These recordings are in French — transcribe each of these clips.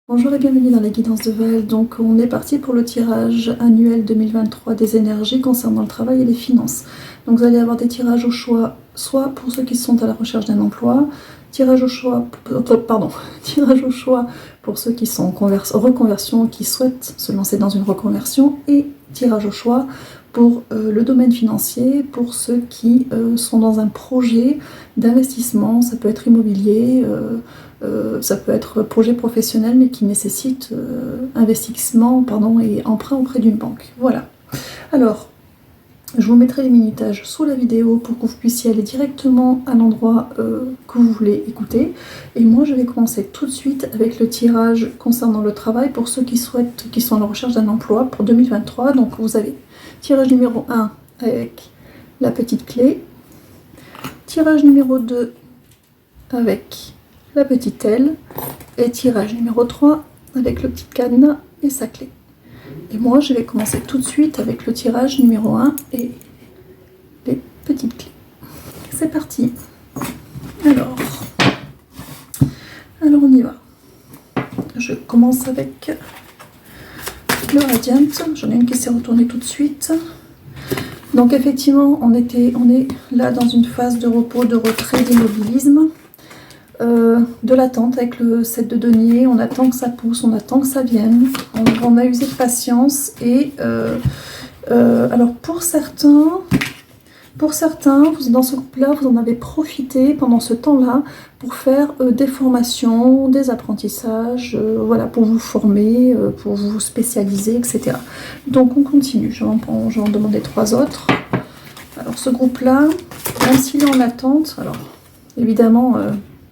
Bonjour et bienvenue dans les guidances de Val. Donc on est parti pour le tirage annuel 2023 des énergies concernant le travail et les finances. Donc vous allez avoir des tirages au choix, soit pour ceux qui sont à la recherche d'un emploi, tirage au choix, tirage au choix pour ceux qui sont en reconversion, qui souhaitent se lancer dans une reconversion, et tirage au choix pour le domaine financier, pour ceux qui sont dans un projet d'investissement. Ça peut être immobilier, ça peut être projet professionnel, mais qui nécessite investissement et emprunt auprès d'une banque. Voilà. Alors, je vous mettrai les minutages sous la vidéo pour que vous puissiez aller directement à l'endroit que vous voulez écouter. Et moi, je vais commencer tout de suite avec le tirage concernant le travail pour ceux qui sont à la recherche d'un emploi pour 2023. Donc, vous avez tirage numéro 1 avec la petite clé, tirage numéro 2 avec la petite aile, et tirage numéro 3 avec le petit cadenas et sa clé. Et moi, je vais commencer tout de suite avec le tirage numéro 1 et les petites clés. C'est parti. Alors on y va. Je commence avec le Radiant. J'en ai une qui s'est retournée tout de suite. Donc effectivement, on est là dans une phase de repos, de retrait, d'immobilisme. De l'attente avec le 7 de denier, on attend que ça pousse, on attend que ça vienne, on a usé de patience et alors pour certains, dans ce groupe-là, vous en avez profité pendant ce temps-là pour faire des formations, des apprentissages, voilà, pour vous former, pour vous spécialiser, etc. Donc on continue, je vais en demander 3 autres. Alors ce groupe-là, même s'il est en attente, alors évidemment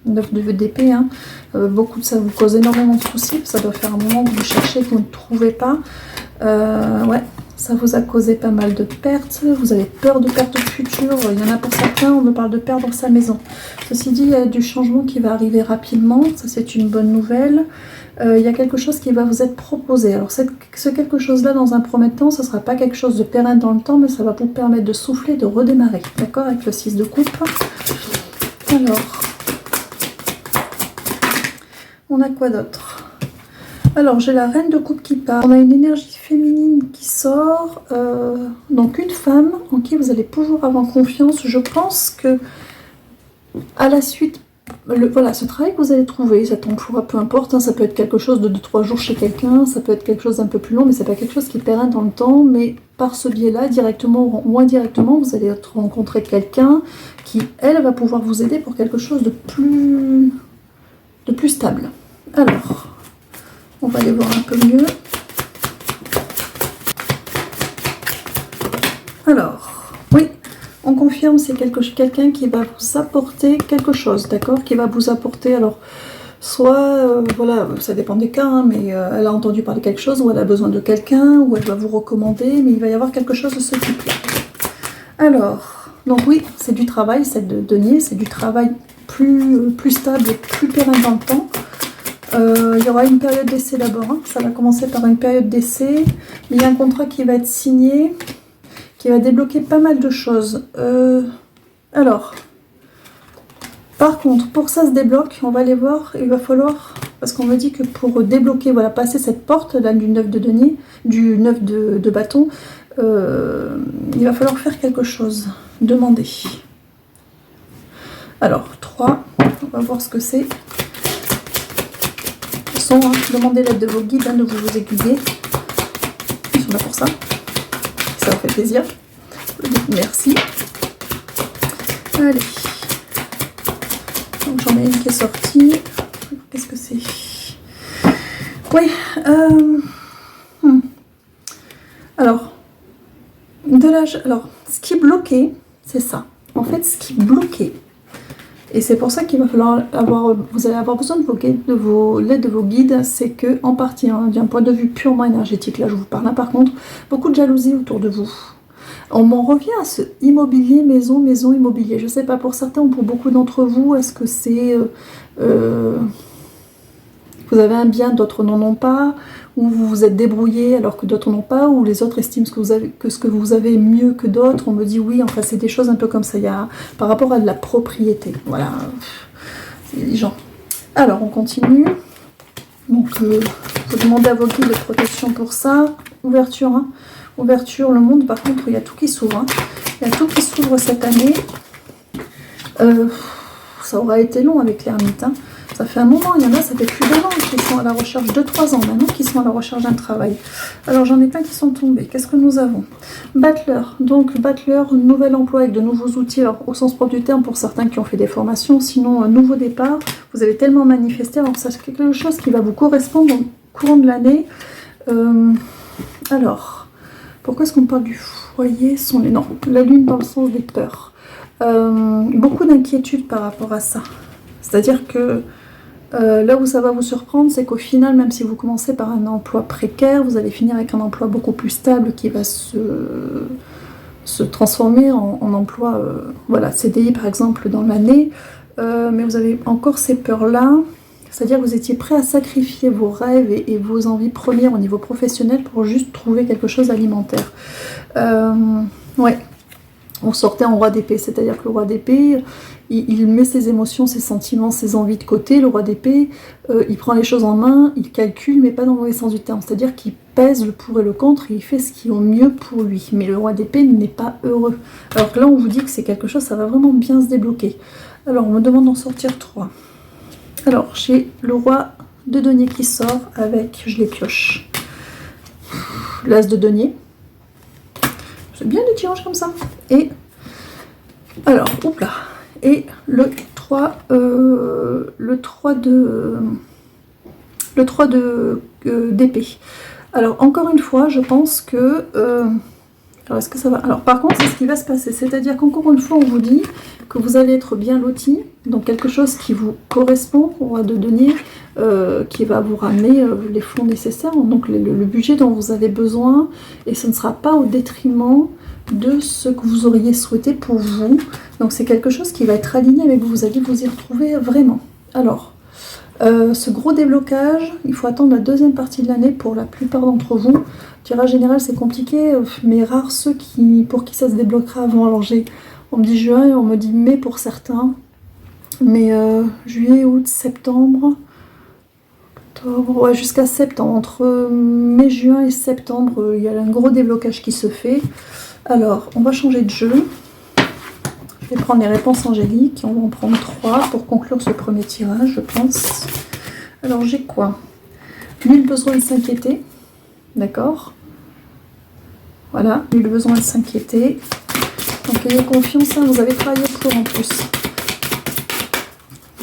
9 d'épée, hein. Beaucoup de ça vous cause énormément de soucis, ça doit faire un moment que vous cherchez, que vous ne trouvez pas. Ouais, ça vous a causé pas mal de pertes, vous avez peur de pertes futures, il y en a pour certains, on me parle de perdre sa maison. Ceci dit, il y a du changement qui va arriver rapidement, ça c'est une bonne nouvelle. Il y a quelque chose qui va vous être proposé. Alors ce quelque chose-là, dans un premier temps, ce ne sera pas quelque chose de pérenne dans le temps, mais ça va vous permettre de souffler, de redémarrer, d'accord, avec le 6 de coupe. Alors, on a quoi d'autre? Alors, j'ai la reine de coupe qui part. On a une énergie féminine qui sort. Donc, une femme en qui vous allez toujours avoir confiance. Je pense que à la suite, voilà, ce travail que vous allez trouver, cet emploi, peu importe, hein, ça peut être quelque chose de 2-3 jours chez quelqu'un, ça peut être quelque chose d'un peu plus long, mais c'est pas quelque chose qui est pérenne dans le temps. Mais par ce biais-là, directement ou indirectement, vous allez rencontrer quelqu'un qui, elle, va pouvoir vous aider pour quelque chose de plus stable. Alors, on va aller voir un peu mieux. Alors, oui, on confirme, c'est quelqu'un qui va vous apporter quelque chose, d'accord? Qui va vous apporter, alors, soit, voilà, ça dépend des cas, hein, mais elle a entendu parler de quelque chose, ou elle a besoin de quelqu'un, ou elle va vous recommander, mais il va y avoir quelque chose de ce type-là. Alors, donc oui, c'est du travail, c'est de denier, c'est du travail plus stable et plus pérenne dans le temps. Il y aura une période d'essai d'abord, hein. Ça va commencer par une période d'essai, mais il y a un contrat qui va être signé, qui va débloquer pas mal de choses. Alors, par contre, pour que ça se débloque, on va aller voir, il va falloir, parce qu'on me dit que pour débloquer, voilà, passer cette porte là du 9 de denier, du 9 de bâton, il va falloir faire quelque chose, demander. Alors, 3, on va voir ce que c'est. Hein, demandez l'aide de vos guides, hein, de vous aiguiller. Ils sont là pour ça. Ça leur fait plaisir. Merci. Allez. Donc j'en ai une qui est sortie. Qu'est-ce que c'est? Oui. Alors, alors, ce qui est bloqué, c'est ça. En fait, ce qui est bloqué. Et c'est pour ça qu'il va falloir vous allez avoir besoin de l'aide de vos guides, c'est que, en partie, hein, d'un point de vue purement énergétique, là je vous parle, hein, par contre, beaucoup de jalousie autour de vous. On m'en revient à ce immobilier, maison, immobilier. Je ne sais pas pour certains ou pour beaucoup d'entre vous, est-ce que c'est... vous avez un bien, d'autres n'en ont pas, ou vous vous êtes débrouillé alors que d'autres n'ont pas, ou les autres estiment que ce que vous avez est mieux que d'autres. On me dit oui, enfin c'est des choses un peu comme ça, il y a, par rapport à de la propriété, voilà, c'est les gens. Alors on continue. Donc, vous demandez à vos guides de protection pour ça. Ouverture, hein. Ouverture, le monde, par contre, il y a tout qui s'ouvre. Hein. Il y a tout qui s'ouvre cette année. Ça aura été long avec l'ermite. Hein. Ça fait un moment, il y en a, ça fait plus d'1 an qui sont à la recherche, 2-3 ans maintenant, qui sont à la recherche d'un travail. Alors j'en ai plein qui sont tombés. Qu'est-ce que nous avons? Battleur. Donc Battleur, nouvel emploi avec de nouveaux outils, alors, au sens propre du terme pour certains qui ont fait des formations, sinon un nouveau départ. Vous avez tellement manifesté, alors ça c'est quelque chose qui va vous correspondre au courant de l'année. Alors, pourquoi est-ce qu'on parle du foyer? Non, la lune dans le sens des peurs. Beaucoup d'inquiétude par rapport à ça. C'est-à-dire que là où ça va vous surprendre, c'est qu'au final, même si vous commencez par un emploi précaire, vous allez finir avec un emploi beaucoup plus stable qui va se transformer en emploi voilà, CDI par exemple dans l'année. Mais vous avez encore ces peurs-là, c'est-à-dire que vous étiez prêt à sacrifier vos rêves et vos envies premières au niveau professionnel pour juste trouver quelque chose d'alimentaire. Ouais. On sortait en roi d'épée, c'est-à-dire que le roi d'épée, il met ses émotions, ses sentiments, ses envies de côté. Le roi d'épée, il prend les choses en main, il calcule, mais pas dans le mauvais sens du terme. C'est-à-dire qu'il pèse le pour et le contre, et il fait ce qui est au mieux pour lui. Mais le roi d'épée n'est pas heureux. Alors que là, on vous dit que c'est quelque chose, ça va vraiment bien se débloquer. Alors, on me demande d'en sortir 3. Alors, j'ai le roi de denier qui sort avec, je les pioche, l'as de denier. C'est bien des tirages comme ça. Et alors, oups là. Et le 3 d'épée. Alors, encore une fois, je pense que... alors, est-ce que ça va? Alors, par contre, c'est ce qui va se passer. C'est-à-dire qu'encore une fois, on vous dit que vous allez être bien loti. Donc, quelque chose qui vous correspond, au roi de denier, qui va vous ramener les fonds nécessaires. Donc, le budget dont vous avez besoin. Et ce ne sera pas au détriment de ce que vous auriez souhaité pour vous. Donc c'est quelque chose qui va être aligné avec vous, vous allez vous y retrouver vraiment. Alors, ce gros déblocage, il faut attendre la deuxième partie de l'année pour la plupart d'entre vous. Tirage général c'est compliqué, mais rares ceux pour qui ça se débloquera avant. Alors on me dit juin et on me dit mai pour certains, mais juillet, août, septembre, octobre, ouais, jusqu'à septembre. Entre mai, juin et septembre, il y a un gros déblocage qui se fait. Alors, on va changer de jeu. Je vais prendre les réponses angéliques. On va en prendre 3 pour conclure ce premier tirage, je pense. Alors, j'ai quoi? Nul besoin de s'inquiéter. D'accord? Voilà, nul besoin de s'inquiéter. Donc, ayez confiance, hein, vous avez travaillé pour en plus.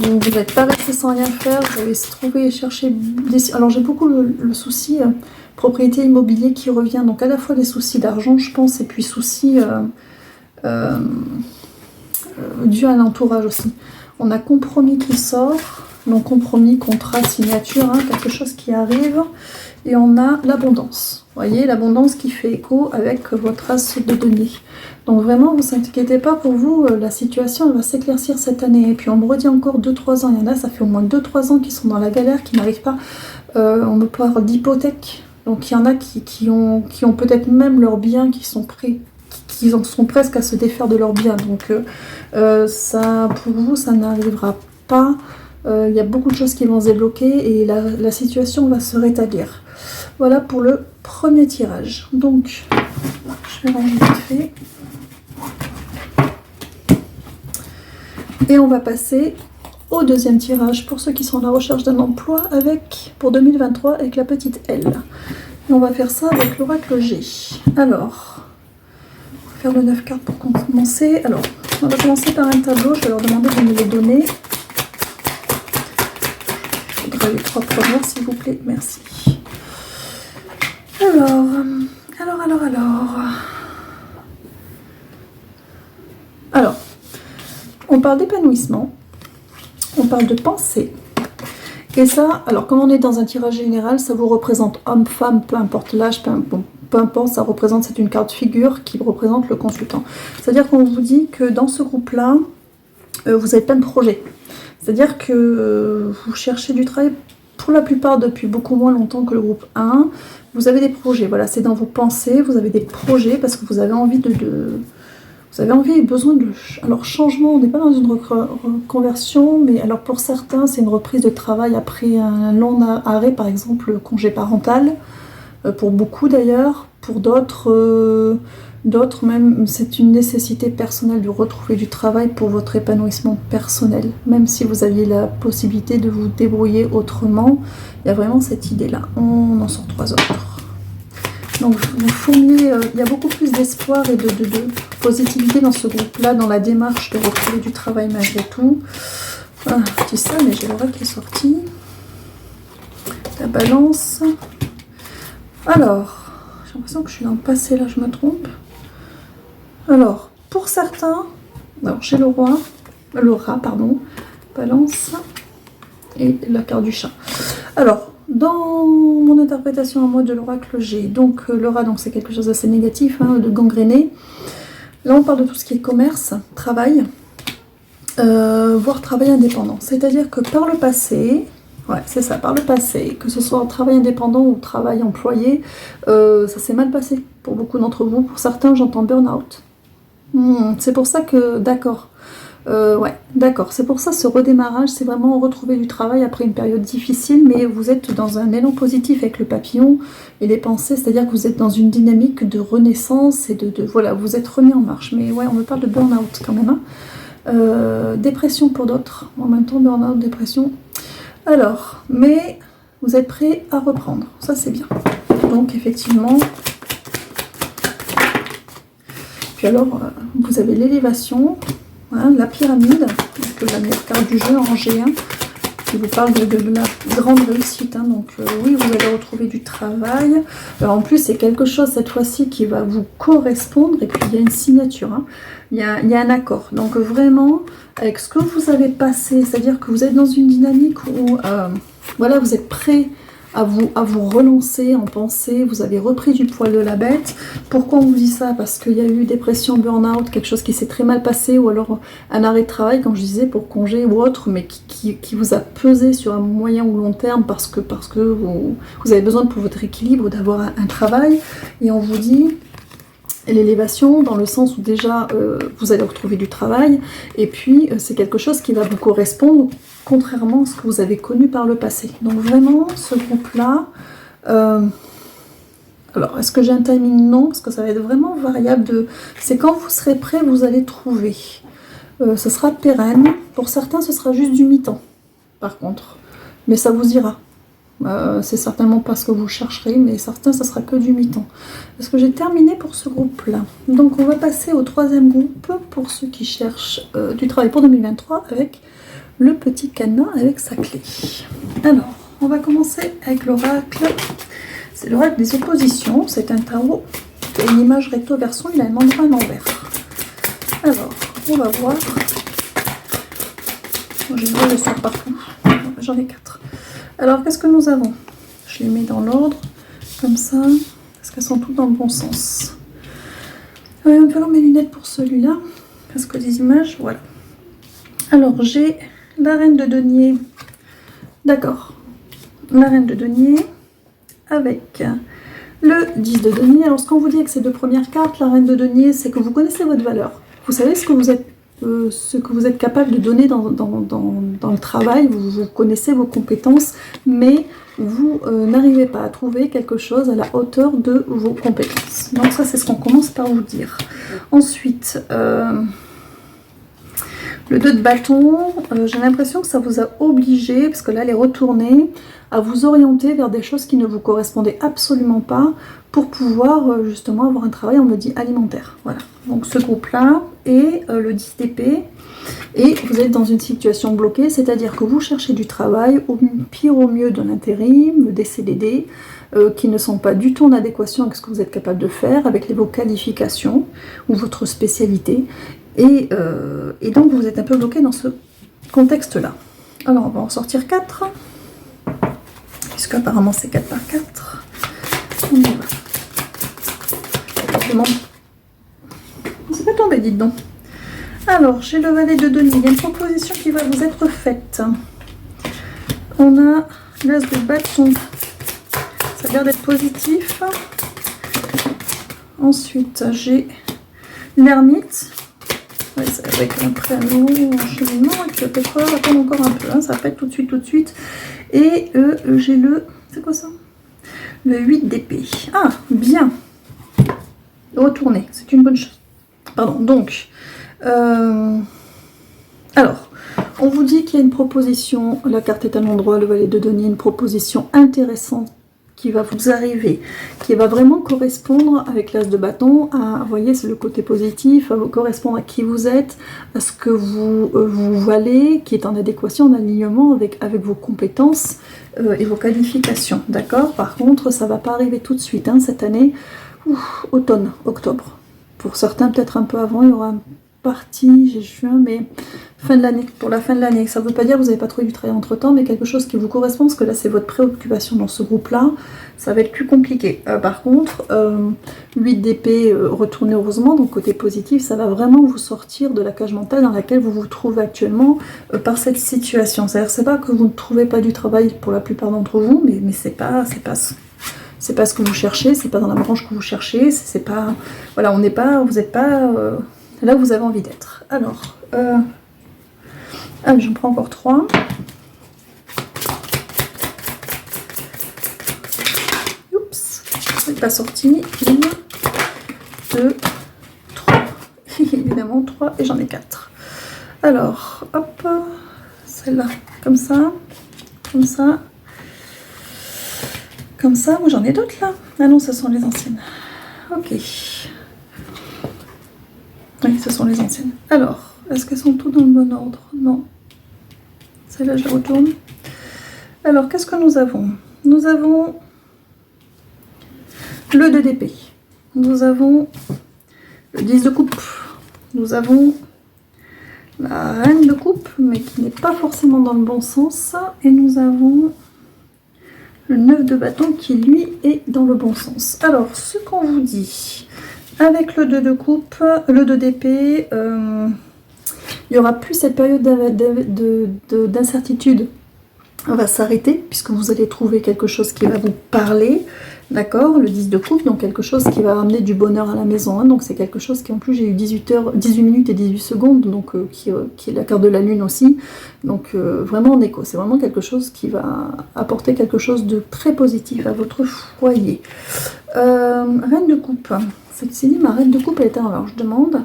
Donc, vous n'êtes pas resté sans rien faire. Vous allez se trouver et chercher des... Alors, j'ai beaucoup le souci... propriété immobilier qui revient, donc à la fois les soucis d'argent je pense et puis soucis dus à l'entourage aussi. On a compromis qui sort, donc compromis, contrat, signature, hein, quelque chose qui arrive, et on a l'abondance. Vous voyez, l'abondance qui fait écho avec votre as de denier. Donc vraiment, ne vous inquiétez pas pour vous, la situation elle va s'éclaircir cette année. Et puis on me redit encore 2-3 ans, il y en a, ça fait au moins 2-3 ans qui sont dans la galère, qui n'arrivent pas, on me parle d'hypothèque. Donc il y en a qui ont peut-être même leurs biens qui sont prêts, qui en sont presque à se défaire de leurs biens. Donc ça, pour vous, ça n'arrivera pas. Il y a beaucoup de choses qui vont se débloquer et la situation va se rétablir. Voilà pour le premier tirage. Donc je vais ranger vite fait. Et on va passer au deuxième tirage pour ceux qui sont à la recherche d'un emploi pour 2023 avec la petite L. Et on va faire ça avec l'oracle G. Alors, on va faire le 9 cartes pour commencer. Alors, on va commencer par un tableau. Je vais leur demander de me les donner. Je voudrais les 3 premières, s'il vous plaît. Merci. Alors. Alors, on parle d'épanouissement. On parle de pensée. Et ça, alors comme on est dans un tirage général, ça vous représente homme, femme, peu importe l'âge, peu importe, ça représente, c'est une carte figure qui représente le consultant. C'est-à-dire qu'on vous dit que dans ce groupe-là, vous avez plein de projets. C'est-à-dire que vous cherchez du travail pour la plupart depuis beaucoup moins longtemps que le groupe 1. Vous avez des projets, voilà, c'est dans vos pensées, vous avez des projets parce que vous avez envie Vous avez envie et besoin de... Alors, changement, on n'est pas dans une reconversion, mais alors pour certains, c'est une reprise de travail après un long arrêt, par exemple, le congé parental, pour beaucoup d'ailleurs. Pour d'autres même, c'est une nécessité personnelle de retrouver du travail pour votre épanouissement personnel. Même si vous aviez la possibilité de vous débrouiller autrement, il y a vraiment cette idée-là. On en sort 3 autres. Donc vous fourniez, il y a beaucoup plus d'espoir et de positivité dans ce groupe-là, dans la démarche de retrouver du travail malgré tout. Ah, je dis ça, mais j'ai l'oreille qui est sortie. La balance. Alors, j'ai l'impression que je suis dans le passé, là, je me trompe. Alors, pour certains, alors j'ai le rat, pardon, balance et la carte du chat. Alors, dans mon interprétation à moi de l'oracle, j'ai donc le rat, donc c'est quelque chose d'assez négatif, hein, de gangréné. Là, on parle de tout ce qui est commerce, travail, voire travail indépendant. C'est-à-dire que par le passé, ouais, c'est ça, par le passé, que ce soit en travail indépendant ou travail employé, ça s'est mal passé pour beaucoup d'entre vous. Pour certains, j'entends burn-out. C'est pour ça que, d'accord. Ouais, d'accord. C'est pour ça ce redémarrage, c'est vraiment retrouver du travail après une période difficile, mais vous êtes dans un élan positif avec le papillon et les pensées, c'est-à-dire que vous êtes dans une dynamique de renaissance et voilà, vous êtes remis en marche. Mais ouais, on me parle de burn-out quand même. Hein. Dépression pour d'autres. En même temps, burn-out, dépression. Alors, mais vous êtes prêts à reprendre. Ça, c'est bien. Donc, effectivement... Puis alors, vous avez l'élévation, hein, la pyramide, donc la meilleure carte du jeu en G1, qui vous parle de la grande réussite. Hein, donc oui, vous allez retrouver du travail. Alors, en plus, c'est quelque chose cette fois-ci qui va vous correspondre. Et puis, il y a une signature, hein, il y a un accord. Donc vraiment, avec ce que vous avez passé, c'est-à-dire que vous êtes dans une dynamique où voilà, vous êtes prêt à vous relancer en pensée, vous avez repris du poil de la bête. Pourquoi on vous dit ça? Parce qu'il y a eu dépression, burn-out, quelque chose qui s'est très mal passé, ou alors un arrêt de travail, comme je disais, pour congé ou autre, mais qui vous a pesé sur un moyen ou long terme parce que vous avez besoin pour votre équilibre d'avoir un travail, et on vous dit... l'élévation dans le sens où déjà vous allez retrouver du travail et puis c'est quelque chose qui va vous correspondre contrairement à ce que vous avez connu par le passé. Donc vraiment ce groupe là alors est-ce que j'ai un timing? Non, parce que ça va être vraiment variable c'est quand vous serez prêt, vous allez trouver. Ce sera pérenne, pour certains ce sera juste du mi-temps par contre, mais ça vous ira. C'est certainement pas ce que vous chercherez, mais certains, ça sera que du mi-temps. Parce que j'ai terminé pour ce groupe-là. Donc, on va passer au 3e groupe pour ceux qui cherchent du travail pour 2023 avec le petit cadenas avec sa clé. Alors, on va commencer avec l'oracle. C'est l'oracle des oppositions. C'est un tarot qui a une image recto verso. Il a un endroit à l'envers. Alors, on va voir. Je vois le sort partout. J'en ai 4. Alors, qu'est-ce que nous avons? Je les mets dans l'ordre, comme ça, parce qu'elles sont toutes dans le bon sens. Il va me falloir mes lunettes pour celui-là, parce que les images, voilà. Alors, j'ai la reine de denier, d'accord, la reine de denier, avec le 10 de denier. Alors, ce qu'on vous dit avec ces deux premières cartes, la reine de denier, c'est que vous connaissez votre valeur. Vous savez ce que vous êtes capable de donner dans le travail, vous connaissez vos compétences, mais vous n'arrivez pas à trouver quelque chose à la hauteur de vos compétences. Donc ça, c'est ce qu'on commence par vous dire. Ensuite, le 2 de bâton, j'ai l'impression que ça vous a obligé, parce que là, elle est retournée, à vous orienter vers des choses qui ne vous correspondaient absolument pas pour pouvoir justement avoir un travail, on me dit, alimentaire. Voilà, donc ce groupe-là et le 10 d'épée, et vous êtes dans une situation bloquée, c'est-à-dire que vous cherchez du travail, au pire au mieux de l'intérim, des CDD, qui ne sont pas du tout en adéquation avec ce que vous êtes capable de faire, avec vos qualifications ou votre spécialité, et donc vous êtes un peu bloqué dans ce contexte-là. Alors on va en sortir 4, puisque apparemment c'est 4 par 4. On y va. C'est pas tombé, dites donc. Alors, j'ai le valet de denier. Il y a une proposition qui va vous être faite. On a l'as de bâton. Ça a l'air d'être positif. Ensuite, j'ai l'ermite. Ouais, c'est avec un prénom en cheminement, et puis peut-être attendre encore un peu, hein, ça va pas être tout de suite, tout de suite. Et j'ai le... C'est quoi ça? Le 8 d'épée. Ah, bien. Retourner, c'est une bonne chose. Pardon, donc... alors, on vous dit qu'il y a une proposition, la carte est à l'endroit, le valet de denier, une proposition intéressante qui va vous arriver, qui va vraiment correspondre avec l'as de bâton, vous voyez, c'est le côté positif, va correspondre à qui vous êtes, à ce que vous valez, qui est en adéquation, en alignement avec vos compétences et vos qualifications, d'accord? Par contre, ça ne va pas arriver tout de suite, hein, cette année, automne, octobre. Pour certains, peut-être un peu avant, il y aura un partie, j'ai juin, mais fin de l'année, pour la fin de l'année. Ça ne veut pas dire que vous n'avez pas trouvé du travail entre temps, mais quelque chose qui vous correspond, parce que là c'est votre préoccupation dans ce groupe-là, ça va être plus compliqué. Par contre, 8 d'épée retourné heureusement, donc côté positif, ça va vraiment vous sortir de la cage mentale dans laquelle vous vous trouvez actuellement par cette situation. C'est-à-dire, c'est pas que vous ne trouvez pas du travail pour la plupart d'entre vous, mais c'est pas ce que vous cherchez, c'est pas dans la branche que vous cherchez, c'est pas, voilà, on n'est pas, vous n'êtes pas là où vous avez envie d'être. Alors, j'en prends encore 3. Oups, c'est pas sorti. 1, 2, 3. Évidemment 3 et j'en ai 4. Alors, hop, celle-là, comme ça, comme ça. Comme ça, moi j'en ai d'autres là. Ah non, ce sont les anciennes. Ok. Oui, ce sont les anciennes. Alors, est-ce qu'elles sont toutes dans le bon ordre? Non. Celle-là, je la retourne. Alors, qu'est-ce que nous avons? Nous avons le 2 d'épée. Nous avons le 10 de coupe. Nous avons la reine de coupe, mais qui n'est pas forcément dans le bon sens. Et nous avons le 9 de bâton qui, lui, est dans le bon sens. Alors, ce qu'on vous dit... Avec le 2 de coupe, le 2 d'épée, il n'y aura plus cette période d'incertitude. On va s'arrêter puisque vous allez trouver quelque chose qui va vous parler. D'accord, le 10 de coupe, donc quelque chose qui va ramener du bonheur à la maison. Hein, donc c'est quelque chose qui, en plus, j'ai eu 18 minutes et 18 secondes, donc qui est la carte de la lune aussi. Donc vraiment en écho, c'est vraiment quelque chose qui va apporter quelque chose de très positif à votre foyer. Reine de coupe. C'est dit, ma reine de coupe, elle est alors je demande.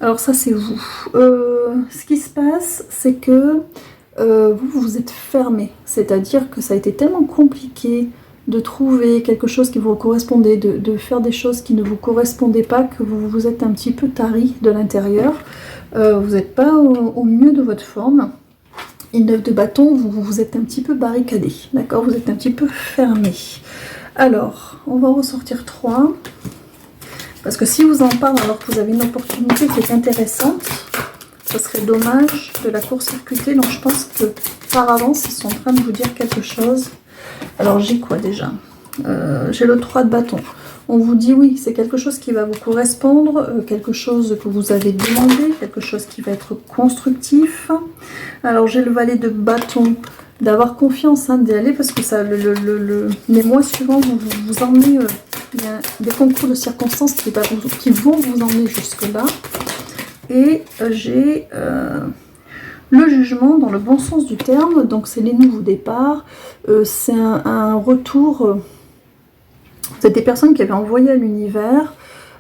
Alors ça, c'est vous. Ce qui se passe, c'est que vous êtes fermé. C'est-à-dire que ça a été tellement compliqué de trouver quelque chose qui vous correspondait, de faire des choses qui ne vous correspondaient pas, que vous vous êtes un petit peu tari de l'intérieur. Vous n'êtes pas au mieux de votre forme. Et 9 de bâton, vous êtes un petit peu barricadé. D'accord, vous êtes un petit peu fermé. Alors, on va ressortir 3. Parce que si vous en parlez alors que vous avez une opportunité qui est intéressante, ce serait dommage de la court-circuiter. Donc je pense que par avance, ils sont en train de vous dire quelque chose. Alors j'ai quoi déjà? J'ai le 3 de bâton. On vous dit oui, c'est quelque chose qui va vous correspondre, quelque chose que vous avez demandé, quelque chose qui va être constructif. Alors j'ai le valet de bâton, d'avoir confiance, hein, d'y aller, parce que ça, les mois suivants vont vous emmener... il y a des concours de circonstances qui vont vous emmener jusque-là. Et j'ai le jugement dans le bon sens du terme. Donc c'est les nouveaux départs. C'est un retour. C'est des personnes qui avaient envoyé à l'univers.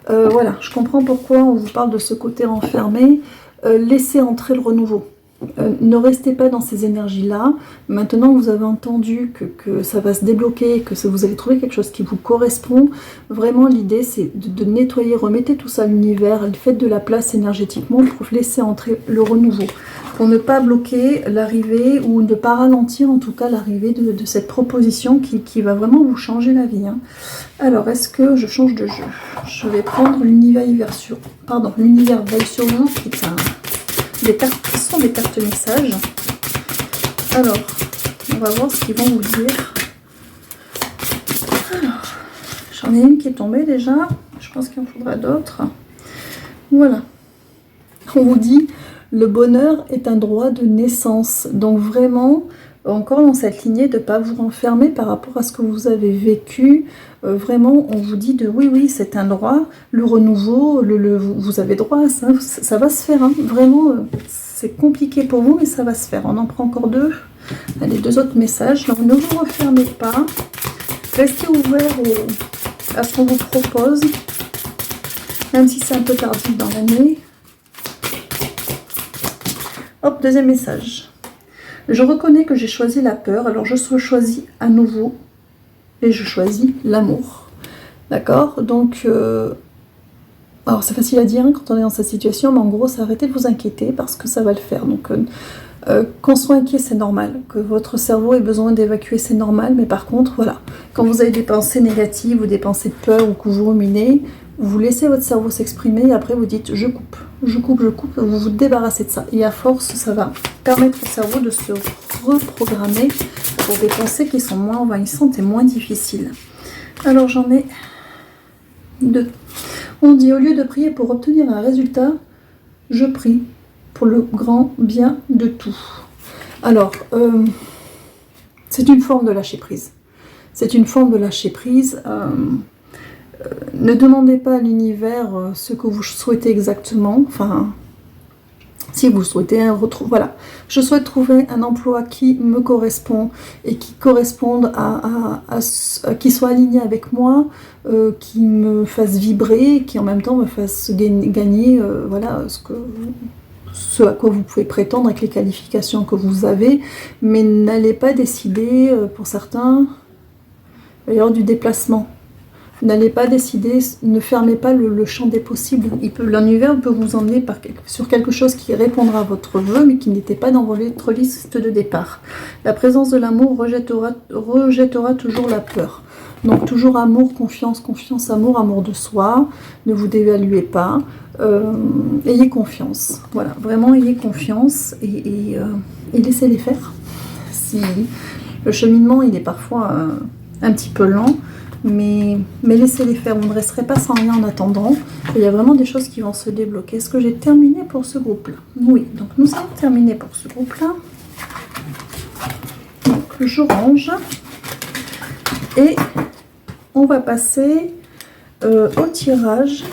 Voilà, je comprends pourquoi on vous parle de ce côté renfermé. Laissez entrer le renouveau. Ne restez pas dans ces énergies-là. Maintenant, vous avez entendu que ça va se débloquer, que vous allez trouver quelque chose qui vous correspond. Vraiment, l'idée, c'est de nettoyer, remettez tout ça à l'univers, faites de la place énergétiquement pour laisser entrer le renouveau. Pour ne pas bloquer l'arrivée ou ne pas ralentir, en tout cas, l'arrivée de cette proposition qui va vraiment vous changer la vie. Hein. Alors, est-ce que je change de jeu? Je vais prendre l'univers veille sur vous, qui est ce sont des cartes messages. Alors, on va voir ce qu'ils vont vous dire. Alors, j'en ai une qui est tombée déjà. Je pense qu'il en faudra d'autres. Voilà. On vous dit, le bonheur est un droit de naissance. Donc vraiment, encore dans cette lignée de ne pas vous renfermer par rapport à ce que vous avez vécu. Vraiment, on vous dit de oui, c'est un droit, le renouveau, vous avez droit à ça, ça va se faire. Hein. Vraiment, c'est compliqué pour vous, mais ça va se faire. On en prend encore deux. Allez, deux autres messages. Donc, ne vous refermez pas. Restez ouvert à ce qu'on vous propose, même si c'est un peu tardif dans l'année. Hop, deuxième message. Je reconnais que j'ai choisi la peur, alors je choisis à nouveau et je choisis l'amour. D'accord? Donc, alors c'est facile à dire hein, quand on est dans cette situation, mais en gros, c'est arrêtez de vous inquiéter parce que ça va le faire. Donc, qu'on soit inquiet, c'est normal. Que votre cerveau ait besoin d'évacuer, c'est normal. Mais par contre, voilà, quand vous avez des pensées négatives ou des pensées de peur ou que vous ruminez, vous laissez votre cerveau s'exprimer et après vous dites je coupe, vous vous débarrassez de ça. Et à force, ça va permettre au cerveau de se reprogrammer pour des pensées qui sont moins envahissantes et moins difficiles. Alors j'en ai deux. On dit au lieu de prier pour obtenir un résultat, je prie pour le grand bien de tout. Alors, c'est une forme de lâcher prise. C'est une forme de lâcher prise. Ne demandez pas à l'univers ce que vous souhaitez exactement. Enfin, si vous souhaitez un retrouver, voilà. Je souhaite trouver un emploi qui me correspond et qui corresponde qui soit aligné avec moi, qui me fasse vibrer, qui en même temps me fasse gagner, voilà, ce à quoi vous pouvez prétendre avec les qualifications que vous avez, mais n'allez pas décider, pour certains, d'ailleurs du déplacement. N'allez pas décider, ne fermez pas le champ des possibles. L'univers peut vous emmener sur quelque chose qui répondra à votre vœu, mais qui n'était pas dans votre liste de départ. La présence de l'amour rejettera toujours la peur. Donc toujours amour, confiance, amour de soi. Ne vous dévaluez pas. Ayez confiance. Voilà, vraiment ayez confiance et laissez-les faire. Si le cheminement, il est parfois un petit peu lent, mais laissez-les faire. Vous ne resterez pas sans rien en attendant. Il y a vraiment des choses qui vont se débloquer. Est-ce que j'ai terminé pour ce groupe-là? Oui, donc nous avons terminé pour ce groupe-là. Donc je range et on va passer au tirage.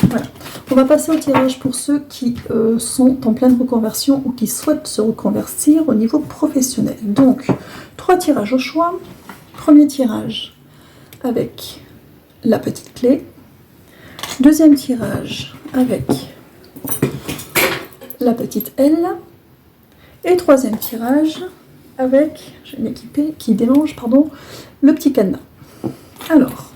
Voilà. On va passer au tirage pour ceux qui sont en pleine reconversion ou qui souhaitent se reconvertir au niveau professionnel. Donc, 3 tirages au choix. Premier tirage avec la petite clé. Deuxième tirage avec la petite L. Et troisième tirage avec, j'ai une équipée qui démange, pardon, le petit cadenas. Alors,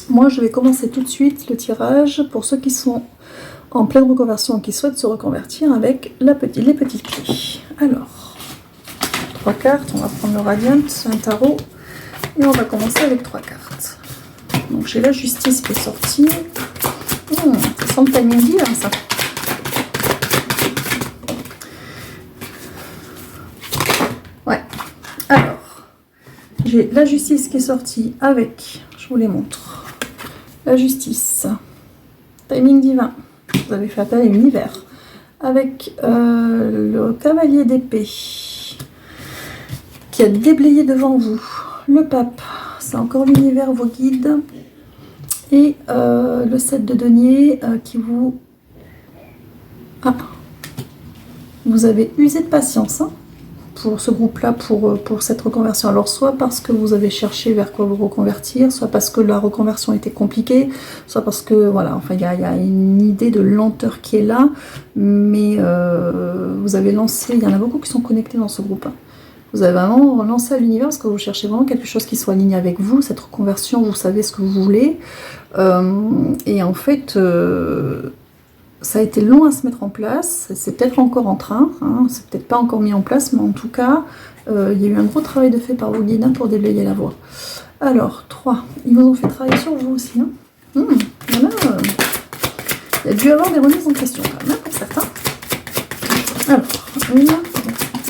moi, je vais commencer tout de suite le tirage pour ceux qui sont en pleine reconversion, qui souhaitent se reconvertir avec les petites clés. Alors, 3 cartes, on va prendre le Radiant, un tarot, et on va commencer avec 3 cartes. Donc, j'ai la justice qui est sortie. Ça sent le timing divin, ça. Ouais. Alors, j'ai la justice qui est sortie avec, je vous les montre. La justice, timing divin, vous avez fait appel à l'univers, avec le cavalier d'épée qui a déblayé devant vous, le pape, c'est encore l'univers, vos guides, et le 7 de denier qui vous... Ah, vous avez usé de patience, hein, pour ce groupe-là, pour cette reconversion. Alors, soit parce que vous avez cherché vers quoi vous reconvertir, soit parce que la reconversion était compliquée, soit parce que, voilà, enfin, il y a une idée de lenteur qui est là, mais vous avez lancé, il y en a beaucoup qui sont connectés dans ce groupe. Hein. Vous avez vraiment lancé à l'univers parce que vous cherchez vraiment quelque chose qui soit aligné avec vous, cette reconversion, vous savez ce que vous voulez, et en fait... ça a été long à se mettre en place, c'est peut-être encore en train, hein, c'est peut-être pas encore mis en place, mais en tout cas, il y a eu un gros travail de fait par vos guides pour déblayer la voie. Alors, 3, ils vous ont fait travailler sur vous aussi. Hein. Voilà, il y a dû y avoir des remises en question quand même, pour certains. Alors, 1,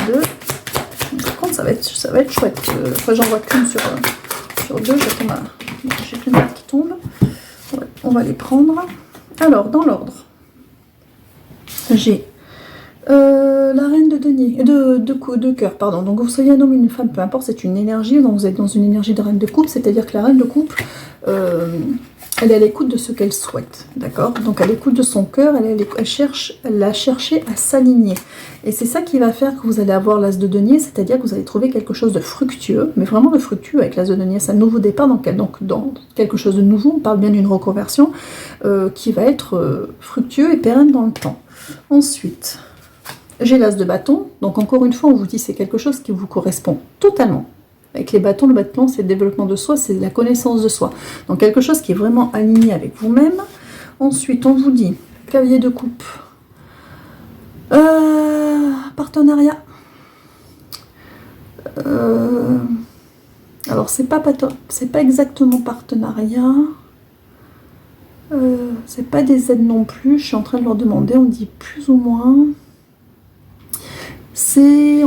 2, par contre, ça va être chouette. J'en vois qu'une sur 2, j'ai plein de cartes qui tombent. On va les prendre. Alors, dans l'ordre. J'ai La reine de denier, de cœur, pardon. Donc vous soyez un homme ou une femme, peu importe, c'est une énergie. Donc vous êtes dans une énergie de reine de coupe, c'est-à-dire que la reine de coupe, elle est à l'écoute de ce qu'elle souhaite, d'accord? Donc à l'écoute de son cœur, elle a cherché à s'aligner. Et c'est ça qui va faire que vous allez avoir l'as de denier, c'est-à-dire que vous allez trouver quelque chose de fructueux, mais vraiment de fructueux avec l'as de denier. C'est un nouveau départ, donc dans quelque chose de nouveau, on parle bien d'une reconversion qui va être fructueux et pérenne dans le temps. Ensuite, j'ai l'as de bâton, donc encore une fois, on vous dit c'est quelque chose qui vous correspond totalement. Avec les bâtons, le bâton, c'est le développement de soi, c'est la connaissance de soi. Donc quelque chose qui est vraiment aligné avec vous-même. Ensuite, on vous dit, cavalier de coupe, partenariat. Alors, c'est pas exactement partenariat. C'est pas des aides non plus, je suis en train de leur demander, on dit plus ou moins.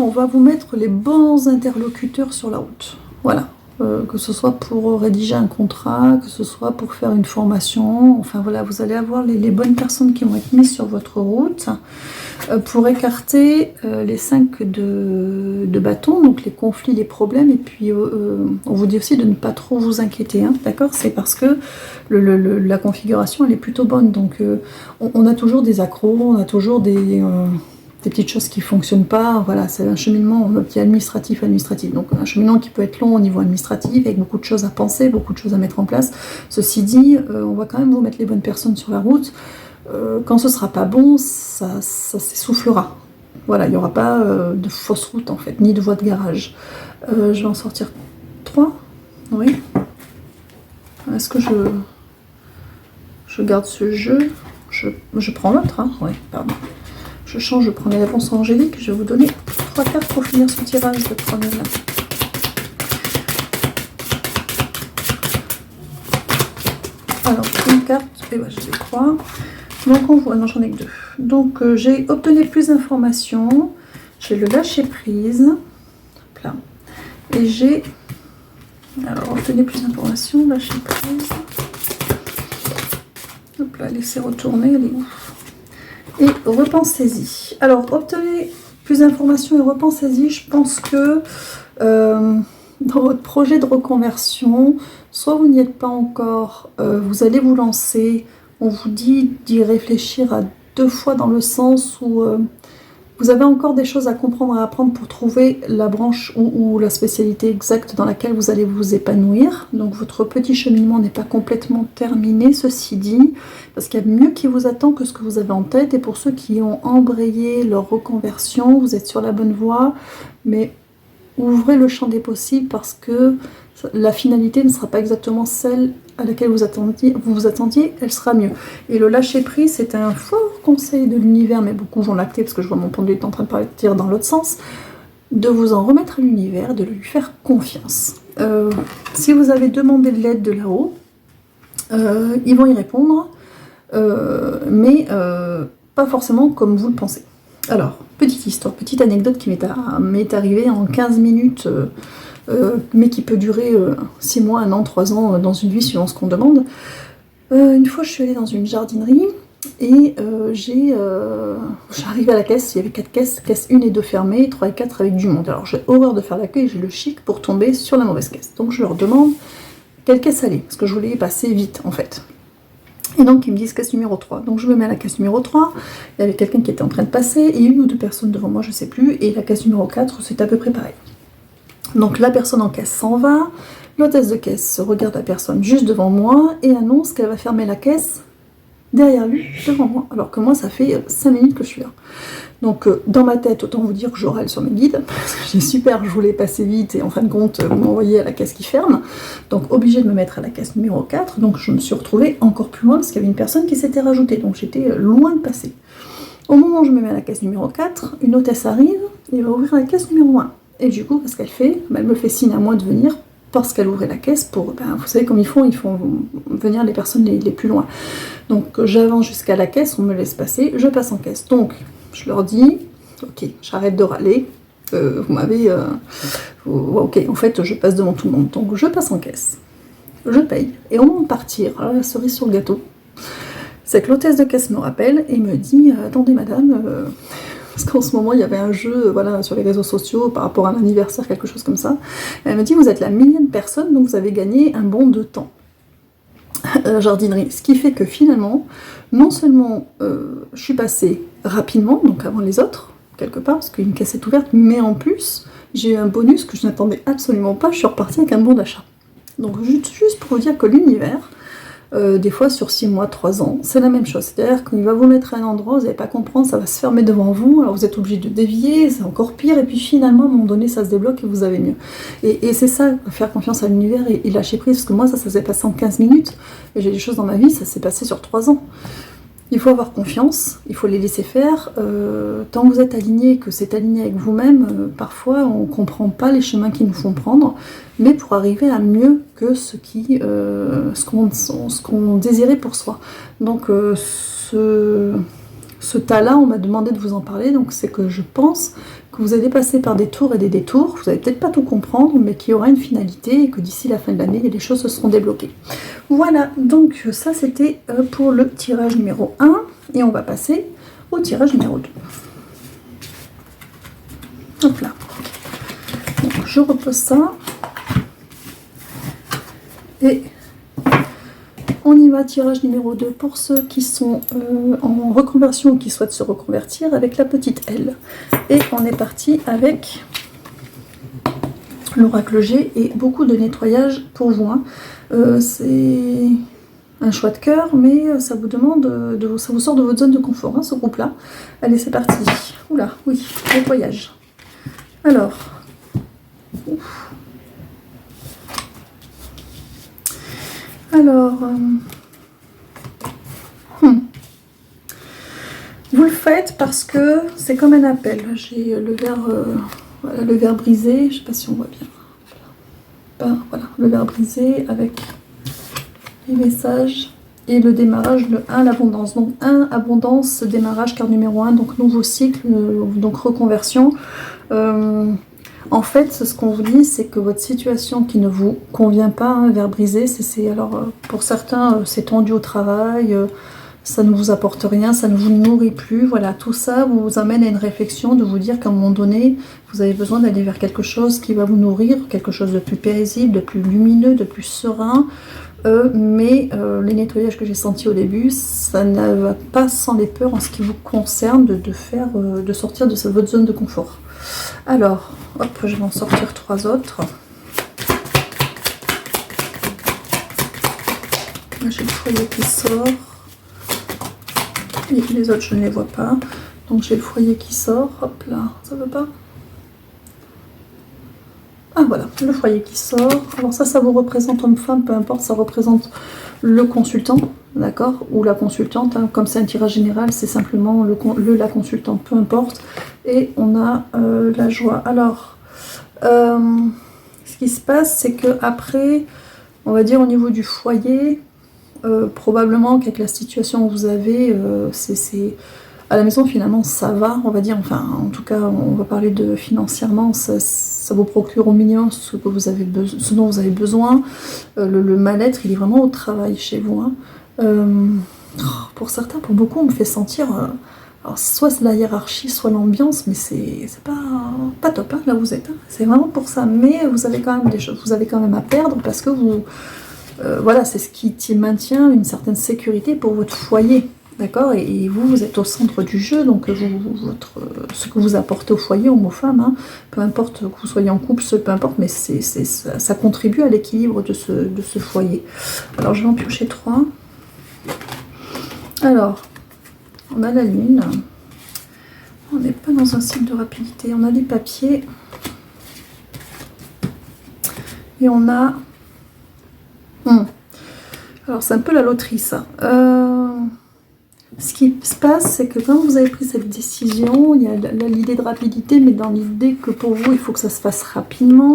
On va vous mettre les bons interlocuteurs sur la route. Voilà. Que ce soit pour rédiger un contrat, que ce soit pour faire une formation. Enfin voilà, vous allez avoir les bonnes personnes qui vont être mises sur votre route pour écarter les 5 de bâton, donc les conflits, les problèmes. Et puis on vous dit aussi de ne pas trop vous inquiéter, hein, d'accord? C'est parce que la configuration elle est plutôt bonne. Donc on a toujours des accros, on a toujours des petites choses qui ne fonctionnent pas, voilà, c'est un cheminement qui est administratif, donc un cheminement qui peut être long au niveau administratif, avec beaucoup de choses à penser, beaucoup de choses à mettre en place. Ceci dit, on va quand même vous mettre les bonnes personnes sur la route. Quand ce sera pas bon, ça s'essoufflera. Voilà, il n'y aura pas de fausse route en fait, ni de voie de garage. Je vais en sortir 3, oui. Est-ce que je garde ce jeu? Je prends l'autre, hein, oui, pardon. Je change, je prends les réponses angéliques. Je vais vous donner 3 cartes pour finir ce tirage de premier là. Alors, une carte, et ben, j'ai 3. Donc, on voit, non, j'en ai que 2. Donc, j'ai obtenu plus d'informations. J'ai le lâcher prise. Hop là. Et j'ai. Alors, obtenir plus d'informations, lâcher prise. Hop là, laissez retourner, elle est ouf. Et repensez-y. Alors, obtenez plus d'informations et repensez-y. Je pense que dans votre projet de reconversion, soit vous n'y êtes pas encore, vous allez vous lancer. On vous dit d'y réfléchir à 2 fois dans le sens où vous avez encore des choses à comprendre, à apprendre pour trouver la branche ou la spécialité exacte dans laquelle vous allez vous épanouir. Donc votre petit cheminement n'est pas complètement terminé, ceci dit, parce qu'il y a mieux qui vous attend que ce que vous avez en tête. Et pour ceux qui ont embrayé leur reconversion, vous êtes sur la bonne voie, mais ouvrez le champ des possibles parce que la finalité ne sera pas exactement celle à laquelle vous vous attendiez, elle sera mieux. Et le lâcher prise, c'est un fort conseil de l'univers, mais beaucoup vont l'acter parce que je vois mon pendule est en train de partir dans l'autre sens, de vous en remettre à l'univers, de lui faire confiance. Si vous avez demandé de l'aide de là-haut, ils vont y répondre, mais pas forcément comme vous le pensez. Alors, petite histoire, petite anecdote qui m'est arrivée en 15 minutes, mais qui peut durer 6 mois, 1 an, 3 ans dans une vie suivant ce qu'on demande. Une fois, je suis allée dans une jardinerie et j'arrive à la caisse, il y avait 4 caisses, caisse 1 et 2 fermées, 3 et 4 avec du monde. Alors j'ai horreur de faire l'accueil, j'ai le chic pour tomber sur la mauvaise caisse. Donc je leur demande quelle caisse aller, parce que je voulais y passer vite en fait. Et donc ils me disent caisse numéro 3. Donc je me mets à la caisse numéro 3, il y avait quelqu'un qui était en train de passer, et 1 ou 2 personnes devant moi, je sais plus, et la caisse numéro 4, c'est à peu près pareil. Donc la personne en caisse s'en va, l'hôtesse de caisse regarde la personne juste devant moi et annonce qu'elle va fermer la caisse derrière lui, devant moi, alors que moi ça fait 5 minutes que je suis là. Donc dans ma tête, autant vous dire que je râle sur mes guides, parce que j'ai super, je voulais passer vite et en fin de compte vous m'envoyez à la caisse qui ferme, donc obligée de me mettre à la caisse numéro 4, donc je me suis retrouvée encore plus loin parce qu'il y avait une personne qui s'était rajoutée, donc j'étais loin de passer. Au moment où je me mets à la caisse numéro 4, une hôtesse arrive et va ouvrir la caisse numéro 1. Et du coup, qu'est-ce qu'elle fait? Elle me fait signe à moi de venir parce qu'elle ouvrait la caisse pour, vous savez comme ils font venir les personnes les plus loin. Donc j'avance jusqu'à la caisse, on me laisse passer, je passe en caisse. Donc je leur dis, ok, j'arrête de râler, vous m'avez... ok, en fait je passe devant tout le monde. Donc je passe en caisse, je paye. Et au moment de partir, la cerise sur le gâteau, c'est que l'hôtesse de caisse me rappelle et me dit, attendez madame... parce qu'en ce moment il y avait un jeu voilà, sur les réseaux sociaux par rapport à un anniversaire, quelque chose comme ça. Et elle me dit vous êtes la millième personne, donc vous avez gagné un bon de temps à la jardinerie. Ce qui fait que finalement, non seulement je suis passée rapidement, donc avant les autres, quelque part, parce qu'une caisse est ouverte, mais en plus, j'ai eu un bonus que je n'attendais absolument pas, je suis repartie avec un bon d'achat. Donc juste pour vous dire que l'univers, des fois sur 6 mois, 3 ans, c'est la même chose. C'est-à-dire qu'il va vous mettre à un endroit, vous n'allez pas comprendre, ça va se fermer devant vous, alors vous êtes obligé de dévier, c'est encore pire, et puis finalement, à un moment donné, ça se débloque et vous avez mieux. Et c'est ça, faire confiance à l'univers et lâcher prise, parce que moi, ça s'est passé en 15 minutes, et j'ai des choses dans ma vie, ça s'est passé sur 3 ans. Il faut avoir confiance, il faut les laisser faire. Tant que vous êtes aligné, que c'est aligné avec vous-même, parfois on ne comprend pas les chemins qui nous font prendre, mais pour arriver à mieux que ce qu'on désirait pour soi. Donc ce tas-là, on m'a demandé de vous en parler, donc c'est que je pense que vous allez passer par des tours et des détours, vous n'allez peut-être pas tout comprendre, mais qu'il y aura une finalité et que d'ici la fin de l'année, les choses se seront débloquées. Voilà, donc ça c'était pour le tirage numéro 1, et on va passer au tirage numéro 2. Hop là. Donc, je repose ça. Et on y va, tirage numéro 2 pour ceux qui sont en reconversion ou qui souhaitent se reconvertir avec la petite L. Et on est parti avec l'oracle G et beaucoup de nettoyage pour vous. Hein. C'est un choix de cœur, mais ça vous demande, ça vous sort de votre zone de confort, hein, ce groupe-là. Allez, c'est parti. Oula, oui, nettoyage. Alors, vous le faites parce que c'est comme un appel. J'ai le verre, voilà, le verre brisé, je ne sais pas si on voit bien. Voilà, le verre brisé avec les messages et le démarrage, le 1, l'abondance. Donc 1, abondance, démarrage, carte numéro 1, donc nouveau cycle, donc reconversion. En fait, ce qu'on vous dit, c'est que votre situation qui ne vous convient pas, hein, verre brisé, alors pour certains, c'est tendu au travail, ça ne vous apporte rien, ça ne vous nourrit plus. Voilà, tout ça vous amène à une réflexion de vous dire qu'à un moment donné, vous avez besoin d'aller vers quelque chose qui va vous nourrir, quelque chose de plus paisible, de plus lumineux, de plus serein. Mais les nettoyages que j'ai sentis au début, ça ne va pas sans les peurs en ce qui vous concerne de sortir de votre zone de confort. Alors, hop, je vais en sortir 3 autres. Là, j'ai le foyer qui sort. Et les autres, je ne les vois pas. Donc, j'ai le foyer qui sort. Hop là, ça veut pas. Ah voilà, le foyer qui sort. Alors ça vous représente homme-femme, peu importe, ça représente le consultant, d'accord, ou la consultante, hein. Comme c'est un tirage général, c'est simplement la consultante, peu importe. Et on a la joie. Alors, ce qui se passe, c'est que après, on va dire au niveau du foyer, probablement qu'avec la situation que vous avez, à la maison finalement ça va, on va dire, enfin en tout cas on va parler de financièrement, ça vous procure au minimum ce dont vous avez besoin. Le mal-être il est vraiment au travail chez vous, hein. Pour certains, pour beaucoup on me fait sentir, alors soit c'est la hiérarchie, soit l'ambiance, mais c'est pas top, hein, là où vous êtes, hein. C'est vraiment pour ça, mais vous avez quand même des choses, vous avez quand même à perdre parce que voilà, c'est ce qui maintient une certaine sécurité pour votre foyer. D'accord, et vous êtes au centre du jeu, donc ce que vous apportez au foyer, homme ou femme, hein, peu importe que vous soyez en couple, peu importe, mais ça contribue à l'équilibre de ce foyer. Alors je vais en piocher 3. Alors, on a la lune, on n'est pas dans un cycle de rapidité, on a des papiers, et on a... Alors c'est un peu la loterie ça. Ce qui se passe, c'est que quand vous avez pris cette décision, il y a l'idée de rapidité, mais dans l'idée que pour vous, il faut que ça se fasse rapidement.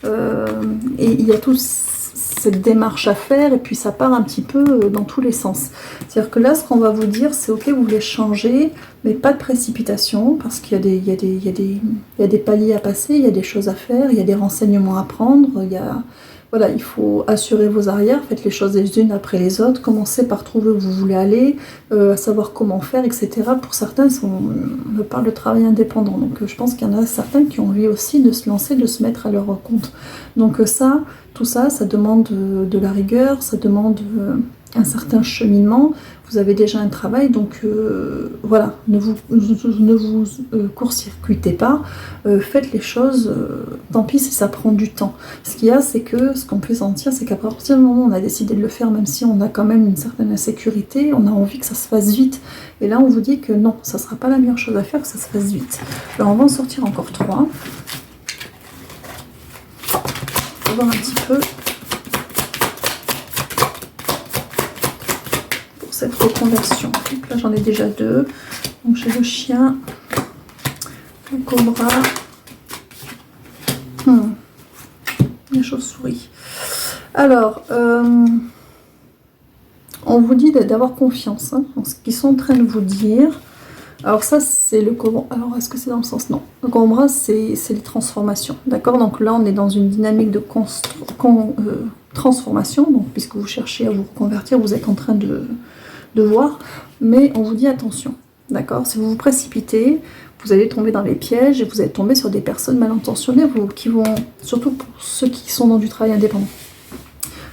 Et il y a toute cette démarche à faire, et puis ça part un petit peu dans tous les sens. C'est-à-dire que là, ce qu'on va vous dire, c'est ok, vous voulez changer, mais pas de précipitation, parce qu'il y a des paliers à passer, il y a des choses à faire, il y a des renseignements à prendre, voilà, il faut assurer vos arrières, faites les choses les unes après les autres, commencez par trouver où vous voulez aller, à savoir comment faire, etc. Pour certains, on parle de travail indépendant, donc je pense qu'il y en a certains qui ont envie aussi de se lancer, de se mettre à leur compte. Donc ça, tout ça, ça demande de la rigueur, ça demande un certain cheminement. Vous avez déjà un travail, donc voilà, ne vous court-circuitez pas, faites les choses, tant pis si ça prend du temps. Ce qu'il y a, c'est que ce qu'on peut sentir, c'est qu'à partir du moment où on a décidé de le faire, même si on a quand même une certaine insécurité, on a envie que ça se fasse vite. Et là, on vous dit que non, ça sera pas la meilleure chose à faire, que ça se fasse vite. Alors, on va en sortir encore 3. On va voir un petit peu cette reconversion. Donc là j'en ai déjà 2. Donc j'ai le chien, le cobra, la chauve-souris. Alors, on vous dit d'avoir confiance dans ce qu'ils sont en train de vous dire. Alors ça c'est le cobra. Alors est-ce que c'est dans le sens? Non. Le cobra c'est les transformations. D'accord? Donc là on est dans une dynamique de transformation. Donc puisque vous cherchez à vous reconvertir, vous êtes en train de voir, mais on vous dit attention, d'accord? Si vous vous précipitez, vous allez tomber dans les pièges et vous allez tomber sur des personnes mal intentionnées qui vont, surtout pour ceux qui sont dans du travail indépendant,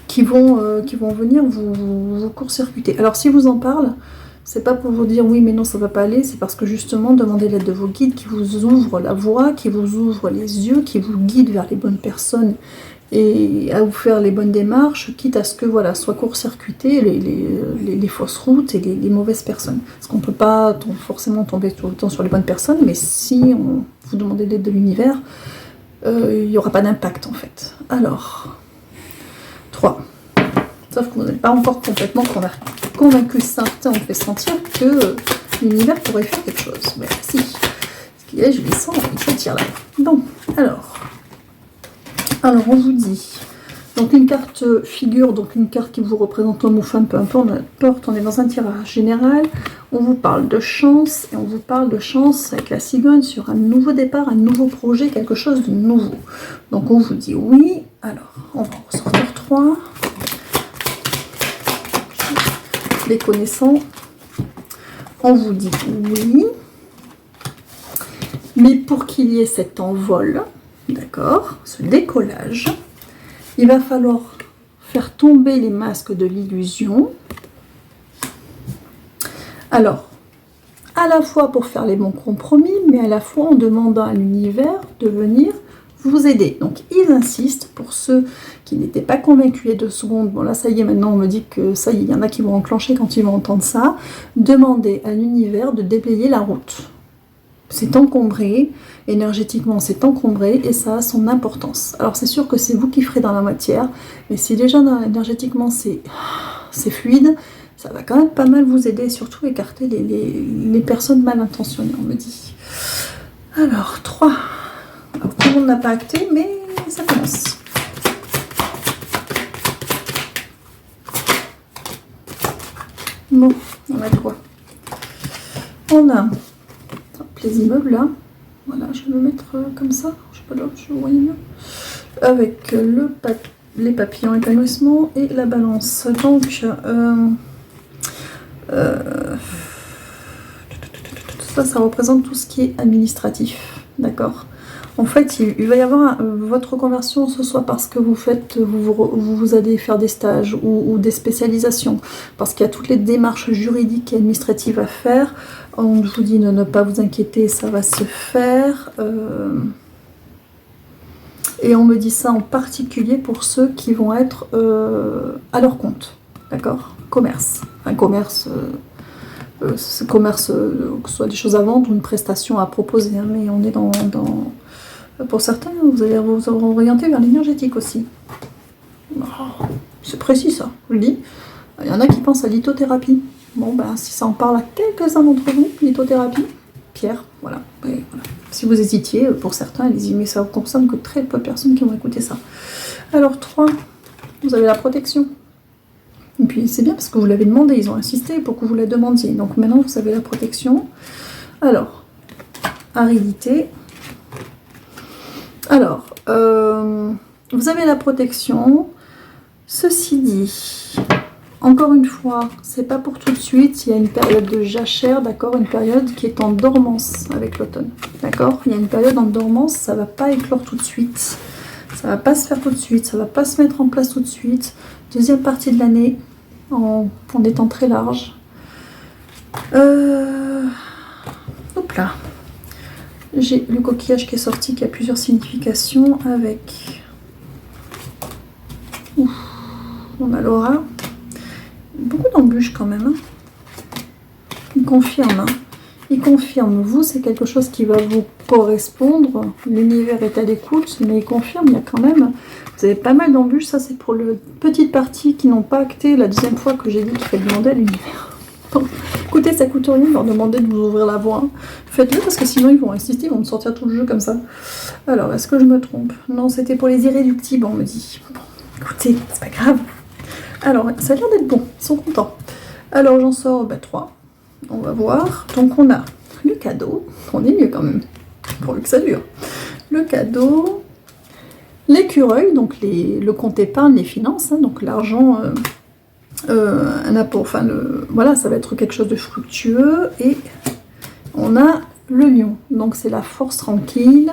qui vont venir vous court-circuiter. Alors si vous en parle, c'est pas pour vous dire oui mais non ça va pas aller, c'est parce que justement demandez l'aide de vos guides qui vous ouvrent la voie, qui vous ouvrent les yeux, qui vous guident vers les bonnes personnes et à vous faire les bonnes démarches, quitte à ce que voilà, soit court-circuité les fausses routes et les mauvaises personnes. Parce qu'on ne peut pas forcément tomber tout le temps sur les bonnes personnes, mais si vous demandez l'aide de l'univers, il n'y aura pas d'impact en fait. Alors, 3. Sauf que vous n'êtes pas encore complètement convaincu. Certains ont fait sentir que l'univers pourrait faire quelque chose. Mais si, ce qu'il est, je les sens, il s'attire là. Bon, alors, on vous dit, donc une carte figure, donc une carte qui vous représente homme ou femme, peu importe, on est dans un tirage général, on vous parle de chance, et on vous parle de chance avec la cigogne sur un nouveau départ, un nouveau projet, quelque chose de nouveau. Donc on vous dit oui, alors on va en ressortir 3, les connaissants, on vous dit oui, mais pour qu'il y ait cet envol, d'accord, ce décollage, il va falloir faire tomber les masques de l'illusion. Alors, à la fois pour faire les bons compromis, mais à la fois en demandant à l'univers de venir vous aider. Donc, ils insistent, pour ceux qui n'étaient pas convaincus il y a 2 secondes, bon là ça y est, maintenant on me dit que ça y est, il y en a qui vont enclencher quand ils vont entendre ça, demandez à l'univers de déblayer la route. C'est encombré, énergétiquement c'est encombré et ça a son importance. Alors c'est sûr que c'est vous qui ferez dans la matière, mais si déjà énergétiquement c'est fluide, ça va quand même pas mal vous aider, surtout écarter les personnes mal intentionnées, on me dit. Alors 3. Alors, tout le monde n'a pas acté, mais ça commence. Bon, on a quoi? On a les immeubles là, voilà, je vais le mettre comme ça, je sais pas là, je vois mieux, avec les papillons épanouissement et la balance. Donc ça représente tout ce qui est administratif, d'accord? En fait, il va y avoir votre reconversion, ce soit parce que vous allez faire des stages ou des spécialisations, parce qu'il y a toutes les démarches juridiques et administratives à faire. On vous dit de ne pas vous inquiéter, ça va se faire. Et on me dit ça en particulier pour ceux qui vont être à leur compte, d'accord? Commerce. Enfin, commerce, que ce soit des choses à vendre ou une prestation à proposer, hein, mais on est dans pour certains, vous allez vous orienter vers l'énergétique aussi. Oh, c'est précis ça, je le dis. Il y en a qui pensent à lithothérapie. Bon, ben, si ça en parle à quelques-uns d'entre vous, lithothérapie, Pierre, voilà. Et voilà. Si vous hésitiez, pour certains, allez-y, mais ça ne concerne que très peu de personnes qui vont écouter ça. Alors, 3, vous avez la protection. Et puis, c'est bien parce que vous l'avez demandé, ils ont insisté pour que vous la demandiez. Donc, maintenant, vous avez la protection. Alors, aridité. Alors, vous avez la protection. Ceci dit, encore une fois, c'est pas pour tout de suite. Il y a une période de jachère, d'accord, une période qui est en dormance avec l'automne, d'accord. Il y a une période en dormance, ça va pas éclore tout de suite, ça va pas se faire tout de suite, ça va pas se mettre en place tout de suite. Deuxième partie de l'année, en des temps très larges. Hop là. J'ai le coquillage qui est sorti, qui a plusieurs significations avec... Ouf, on a l'aura. Beaucoup d'embûches quand même. Hein. Il confirme. Hein. Il confirme. Vous, c'est quelque chose qui va vous correspondre. L'univers est à l'écoute, mais il confirme. Il y a quand même... Vous avez pas mal d'embûches. Ça, c'est pour les petites parties qui n'ont pas acté la deuxième fois que j'ai dit qu'il fallait demander à l'univers. Bon, écoutez, ça coûte rien de leur demander de vous ouvrir la voie. Hein. Faites-le parce que sinon ils vont insister, ils vont me sortir tout le jeu comme ça. Alors, est-ce que je me trompe? Non, c'était pour les irréductibles, on me dit. Bon, écoutez, c'est pas grave. Alors, ça a l'air d'être bon, ils sont contents. Alors, j'en sors 3. On va voir. Donc, on a le cadeau. On est mieux quand même, pourvu que ça dure. Le cadeau, l'écureuil, donc le compte épargne, les finances, hein, donc l'argent... un apport, enfin voilà, ça va être quelque chose de fructueux. Et on a le lion, donc c'est la force tranquille.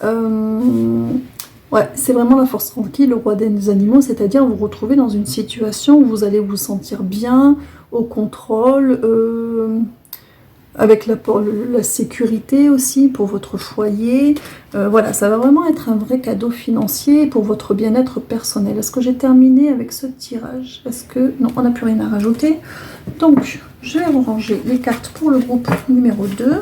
Ouais, c'est vraiment la force tranquille, le roi des animaux, c'est-à-dire vous retrouvez dans une situation où vous allez vous sentir bien, au contrôle, avec la sécurité aussi pour votre foyer. Voilà, ça va vraiment être un vrai cadeau financier pour votre bien-être personnel. Est-ce que j'ai terminé avec ce tirage? Est-ce que... Non, on n'a plus rien à rajouter. Donc, je vais ranger les cartes pour le groupe numéro 2.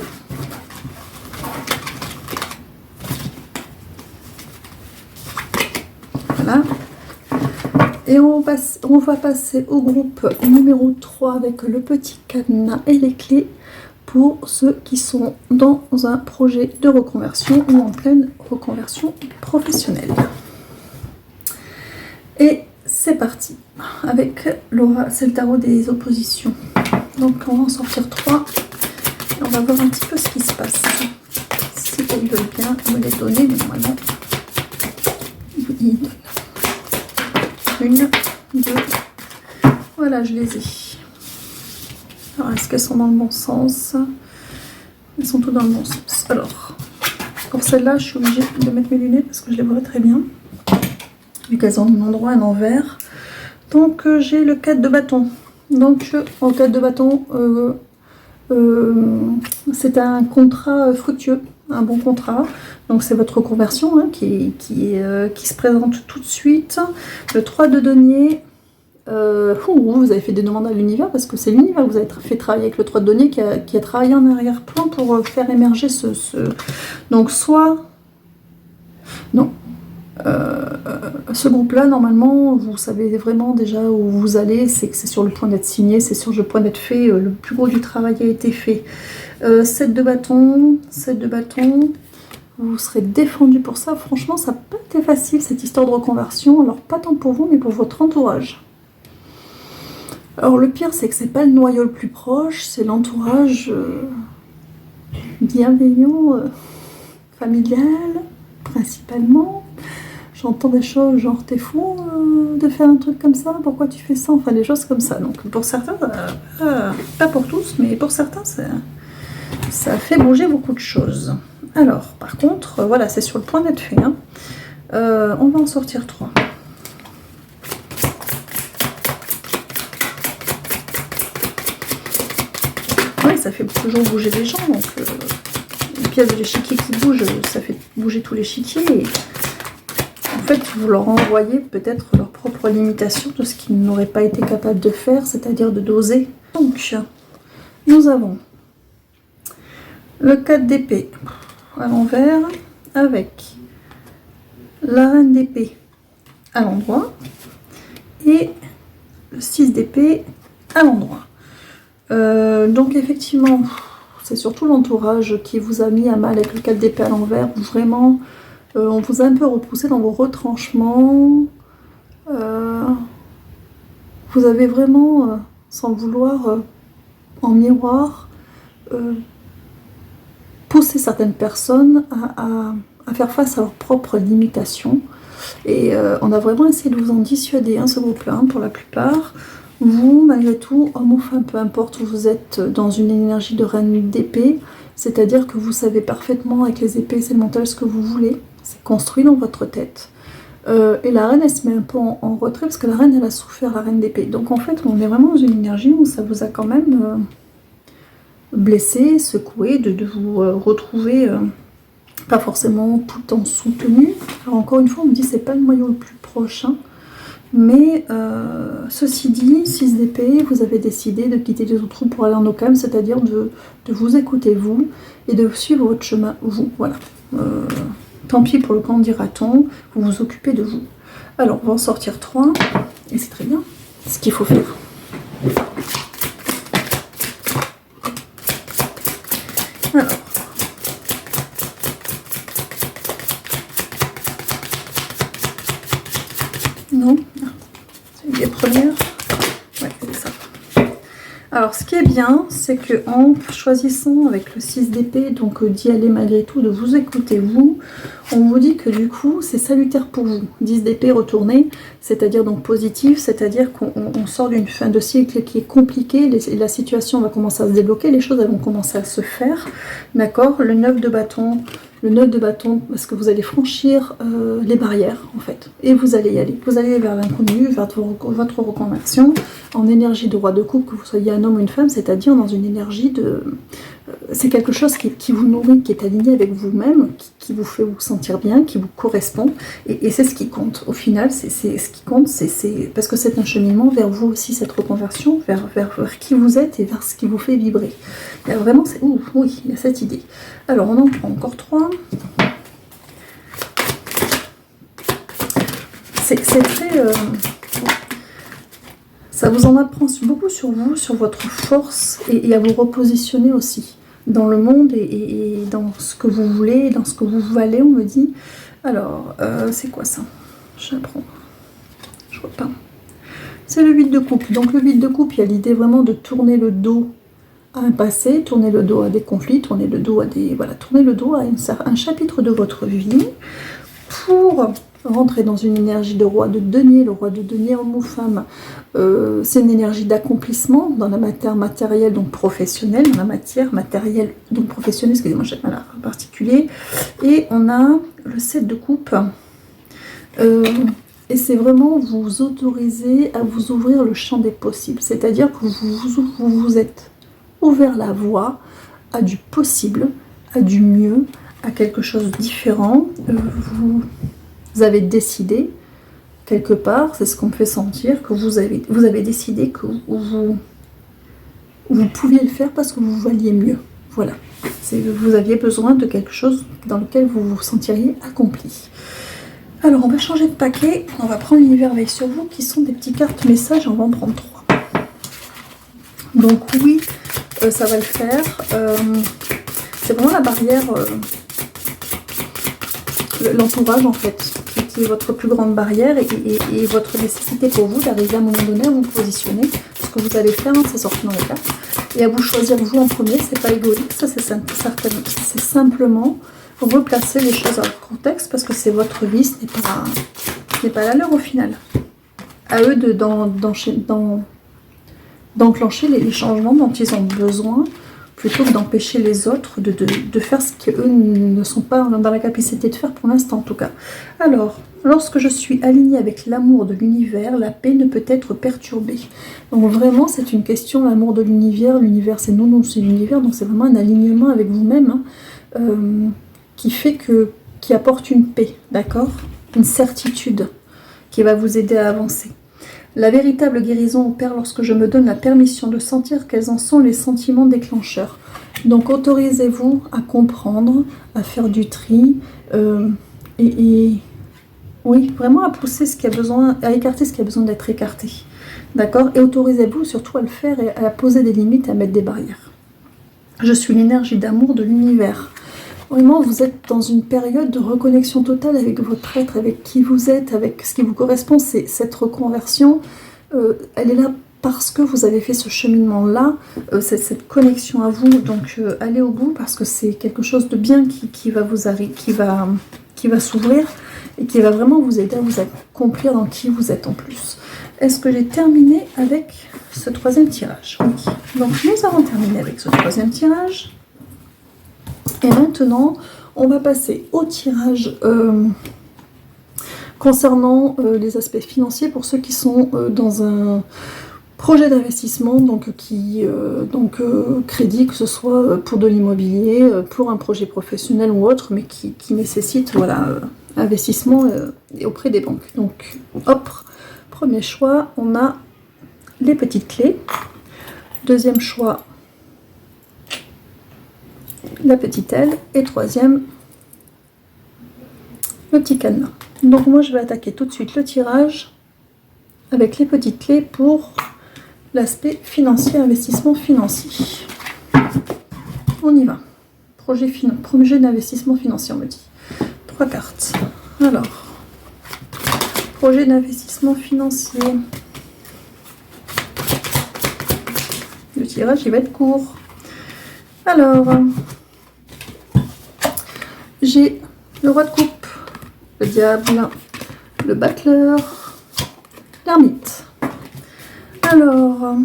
Voilà. Et on va passer au groupe numéro 3 avec le petit cadenas et les clés pour ceux qui sont dans un projet de reconversion ou en pleine reconversion professionnelle. Et c'est parti avec Laura, c'est le tarot des oppositions. Donc on va en sortir 3 et on va voir un petit peu ce qui se passe. Si ils veulent bien me les donner, mais normalement ils donnent. 1, 2, voilà, je les ai. Alors, est-ce qu'elles sont dans le bon sens? Elles sont toutes dans le bon sens. Alors, pour celle-là, je suis obligée de mettre mes lunettes parce que je les vois très bien. Vu qu'elles ont un endroit, un envers. Donc, j'ai le 4 de bâton. Donc, en 4 de bâton, c'est un contrat fructueux, un bon contrat. Donc, c'est votre conversion hein, qui se présente tout de suite. Le 3 de denier. Vous avez fait des demandes à l'univers parce que c'est l'univers que vous avez fait travailler avec le 3 de denier qui a travaillé en arrière-plan pour faire émerger donc soit non ce groupe-là, normalement, vous savez vraiment déjà où vous allez, c'est que c'est sur le point d'être signé, c'est sur le point d'être fait, le plus gros du travail a été fait. 7 de bâton, 7 de bâton, vous serez défendu pour ça. Franchement, ça n'a pas été facile cette histoire de reconversion, alors pas tant pour vous, mais pour votre entourage. Alors le pire, c'est que c'est pas le noyau le plus proche, c'est l'entourage bienveillant, familial, principalement. J'entends des choses genre t'es fou de faire un truc comme ça, pourquoi tu fais ça, enfin des choses comme ça. Donc pour certains, pas pour tous, mais pour certains, ça fait bouger beaucoup de choses. Alors par contre, voilà, c'est sur le point d'être fait. Hein. On va en sortir 3. Ouais, ça fait toujours bouger les gens, donc une pièce de l'échiquier qui bouge, ça fait bouger tout l'échiquier. Et en fait, vous leur envoyez peut-être leur propre limitation de ce qu'ils n'auraient pas été capables de faire, c'est-à-dire de doser. Donc, nous avons le 4 d'épée à l'envers avec la reine d'épée à l'endroit et le 6 d'épée à l'endroit. Donc effectivement, c'est surtout l'entourage qui vous a mis à mal avec le 4 d'épée à l'envers. Vraiment, on vous a un peu repoussé dans vos retranchements. Vous avez vraiment, sans le vouloir, en miroir, poussé certaines personnes à faire face à leurs propres limitations. Et on a vraiment essayé de vous en dissuader, hein, ce groupe-là, hein, pour la plupart. Vous, malgré tout, homme ou femme, peu importe, vous êtes dans une énergie de reine d'épée, c'est-à-dire que vous savez parfaitement avec les épées élémentales ce que vous voulez, c'est construit dans votre tête. Et la reine, elle se met un peu en retrait, parce que la reine, elle a souffert, la reine d'épée. Donc en fait, on est vraiment dans une énergie où ça vous a quand même blessé, secoué, de vous retrouver pas forcément tout le temps soutenu. Alors encore une fois, on me dit c'est pas le noyau le plus proche, hein. Mais ceci dit, 6 d'épée, vous avez décidé de quitter les autres troupes pour aller en Occam, c'est-à-dire de vous écouter vous et de suivre votre chemin vous. Voilà. Tant pis pour le camp dira-t-on, vous vous occupez de vous. Alors, on va en sortir 3, et c'est très bien, ce qu'il faut faire. Alors, non, c'est les premières. Ouais, c'est ça. Alors, ce qui est bien, c'est qu'en choisissant avec le 6 d'épée, donc d'y aller malgré tout, de vous écouter vous, on vous dit que du coup, c'est salutaire pour vous. 10 d'épée retourné, c'est-à-dire donc positif, c'est-à-dire qu'on sort d'une fin de cycle qui est compliquée, la situation va commencer à se débloquer, les choses elles vont commencer à se faire, d'accord. Le 9 de bâton, parce que vous allez franchir les barrières, en fait, et vous allez y aller. Vous allez vers l'inconnu, vers votre reconversion, en énergie de roi de coupe, que vous soyez un homme ou une femme, c'est-à-dire dans une énergie de... c'est quelque chose qui vous nourrit, qui est aligné avec vous-même, qui vous fait vous sentir bien, qui vous correspond, et c'est ce qui compte. Au final, c'est ce qui compte, parce que c'est un cheminement vers vous aussi, cette reconversion, vers qui vous êtes et vers ce qui vous fait vibrer. Il y a vraiment, oui, il y a cette idée. Alors, on en prend encore 3. C'est très... ça vous en apprend beaucoup sur vous, sur votre force, et à vous repositionner aussi dans le monde et dans ce que vous voulez, dans ce que vous valez, on me dit. Alors, c'est quoi ça? J'apprends. Je vois pas. C'est le 8 de coupe. Donc le 8 de coupe, il y a l'idée vraiment de tourner le dos à un passé, tourner le dos à des conflits, tourner le dos à des... Voilà, tourner le dos à un chapitre de votre vie pour rentrer dans une énergie de roi de denier. Le roi de denier, homme ou femme, c'est une énergie d'accomplissement dans la matière matérielle, donc professionnelle, dans la matière matérielle, donc professionnelle, excusez-moi, j'ai mal en particulier. Et on a le 7 de coupe, et c'est vraiment vous autoriser à vous ouvrir le champ des possibles, c'est-à-dire que vous êtes ouvert la voie à du possible, à du mieux, à quelque chose de différent. Vous avez décidé, quelque part, c'est ce qu'on me fait sentir, que vous avez décidé que vous pouviez le faire parce que vous valiez mieux. Voilà. Vous aviez besoin de quelque chose dans lequel vous vous sentiriez accompli. Alors, on va changer de paquet. On va prendre l'univers veille sur vous, qui sont des petites cartes messages. On va en prendre 3. Donc oui, ça va le faire. C'est vraiment la barrière, l'entourage en fait, qui est votre plus grande barrière et votre nécessité pour vous d'arriver à un moment donné à vous positionner. Ce que vous allez faire, hein, c'est sortir dans les cartes. Et à vous choisir vous en premier, c'est pas égoïste, ça c'est simplement replacer les choses dans leur contexte parce que c'est votre vie, ce n'est pas la leur au final. À eux d'enclencher les changements dont ils ont besoin plutôt que d'empêcher les autres de faire ce qu'eux ne sont pas dans la capacité de faire pour l'instant en tout cas. Alors, lorsque je suis alignée avec l'amour de l'univers, la paix ne peut être perturbée. Donc vraiment, c'est une question, l'amour de l'univers c'est nous c'est l'univers, donc c'est vraiment un alignement avec vous-même, hein, qui apporte une paix, d'accord? Une certitude qui va vous aider à avancer. La véritable guérison opère lorsque je me donne la permission de sentir quels en sont les sentiments déclencheurs. Donc autorisez-vous à comprendre, à faire du tri, oui, vraiment à pousser ce qui a besoin, à écarter ce qui a besoin d'être écarté. D'accord? Et autorisez-vous surtout à le faire et à poser des limites, à mettre des barrières. Je suis l'énergie d'amour de l'univers. Vraiment, vous êtes dans une période de reconnexion totale avec votre être, avec qui vous êtes, avec ce qui vous correspond. C'est cette reconversion, elle est là parce que vous avez fait ce cheminement-là, cette connexion à vous. Donc, allez au bout parce que c'est quelque chose de bien qui va vous arriver, qui va s'ouvrir. et qui va vraiment vous aider à vous accomplir dans qui vous êtes en plus. Est-ce que j'ai terminé avec ce troisième tirage? Oui. Donc nous avons terminé avec ce troisième tirage. Et maintenant, on va passer au tirage concernant les aspects financiers pour ceux qui sont dans un projet d'investissement, donc crédit, que ce soit pour de l'immobilier, pour un projet professionnel ou autre, mais qui nécessite voilà, investissement auprès des banques. Donc hop, premier choix, on a les petites clés. Deuxième choix, la petite aile. Et troisième, le petit cadenas. Donc moi je vais attaquer tout de suite le tirage avec les petites clés pour l'aspect financier, investissement financier. On y va. Projet d'investissement financier, on me dit. 3 cartes. Alors, projet d'investissement financier. Le tirage, il va être court. Alors, j'ai le roi de coupe, le diable, le battleur, l'ermite. Alors,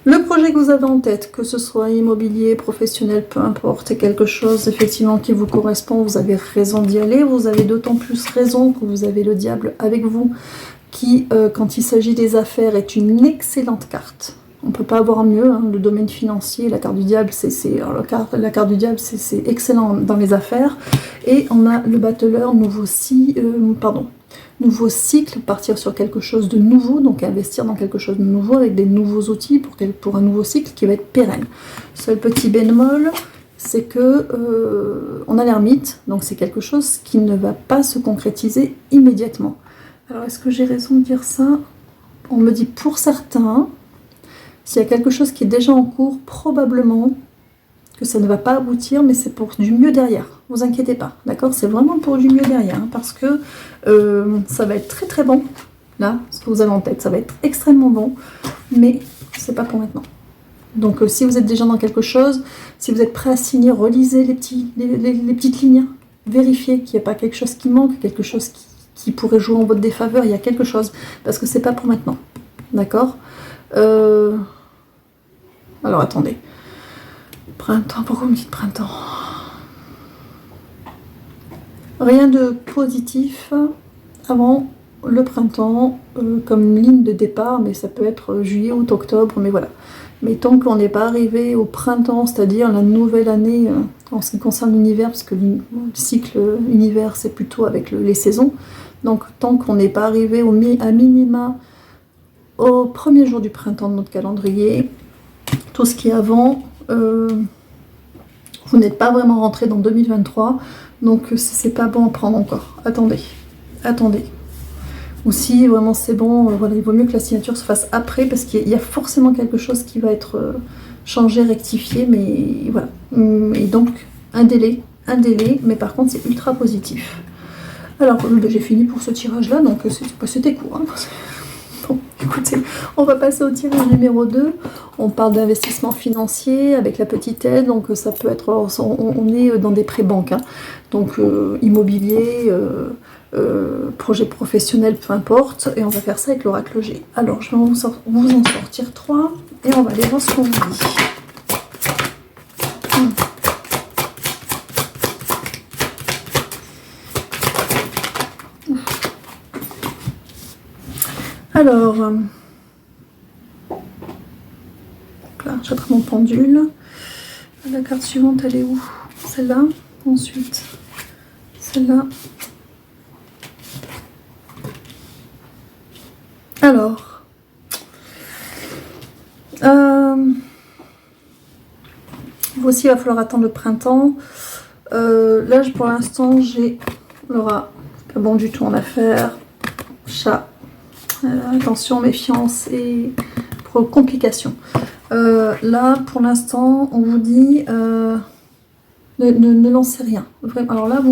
le projet que vous avez en tête, que ce soit immobilier, professionnel, peu importe, est quelque chose effectivement qui vous correspond, vous avez raison d'y aller, vous avez d'autant plus raison que vous avez le diable avec vous, qui, quand il s'agit des affaires, est une excellente carte. On ne peut pas avoir mieux, hein, le domaine financier, la carte du diable, la carte du diable, c'est excellent dans les affaires. Et on a le battleur, nouveau cycle, partir sur quelque chose de nouveau, donc investir dans quelque chose de nouveau avec des nouveaux outils pour un nouveau cycle qui va être pérenne. Seul petit bémol, c'est que on a l'ermite, donc c'est quelque chose qui ne va pas se concrétiser immédiatement. Alors est-ce que j'ai raison de dire ça? On me dit pour certains, s'il y a quelque chose qui est déjà en cours, probablement que ça ne va pas aboutir, mais c'est pour du mieux derrière. Vous inquiétez pas, d'accord? C'est vraiment pour du mieux derrière, hein, parce que ça va être très très bon, là, ce que vous avez en tête, ça va être extrêmement bon, mais c'est pas pour maintenant. Donc si vous êtes déjà dans quelque chose, si vous êtes prêt à signer, relisez les petites lignes, vérifiez qu'il n'y a pas quelque chose qui manque, quelque chose qui pourrait jouer en votre défaveur, il y a quelque chose, parce que c'est pas pour maintenant, d'accord? Alors attendez, printemps, pourquoi vous me dites printemps? Rien de positif avant le printemps comme ligne de départ, mais ça peut être juillet, août, octobre, mais voilà. Mais tant qu'on n'est pas arrivé au printemps, c'est-à-dire la nouvelle année en ce qui concerne l'univers, parce que le cycle univers c'est plutôt avec les saisons, donc tant qu'on n'est pas arrivé à minima au premier jour du printemps de notre calendrier, tout ce qui est avant, vous n'êtes pas vraiment rentré dans 2023, donc c'est pas bon à prendre encore. Attendez. Ou si vraiment c'est bon, voilà, il vaut mieux que la signature se fasse après, parce qu'il y a forcément quelque chose qui va être changé, rectifié, mais voilà. Et donc, un délai, mais par contre c'est ultra positif. Alors, j'ai fini pour ce tirage-là, donc c'était court, hein. Bon, écoutez, on va passer au tirage numéro 2. On parle d'investissement financier avec la petite aide, donc ça peut être, on est dans des prêts banques, hein, donc immobilier, projet professionnel, peu importe, et on va faire ça avec l'oracle G. Alors, je vais vous en sortir 3 et on va aller voir ce qu'on vous dit. Alors, là, j'attrape mon pendule. La carte suivante, elle est où? Celle-là. Ensuite, celle-là. Alors, vous aussi, il va falloir attendre le printemps. Là, pour l'instant, j'ai Laura, pas bon du tout en affaires. Chat. Attention, méfiance et complications. Là, pour l'instant, on vous dit ne lancez rien. Vraiment. Alors là,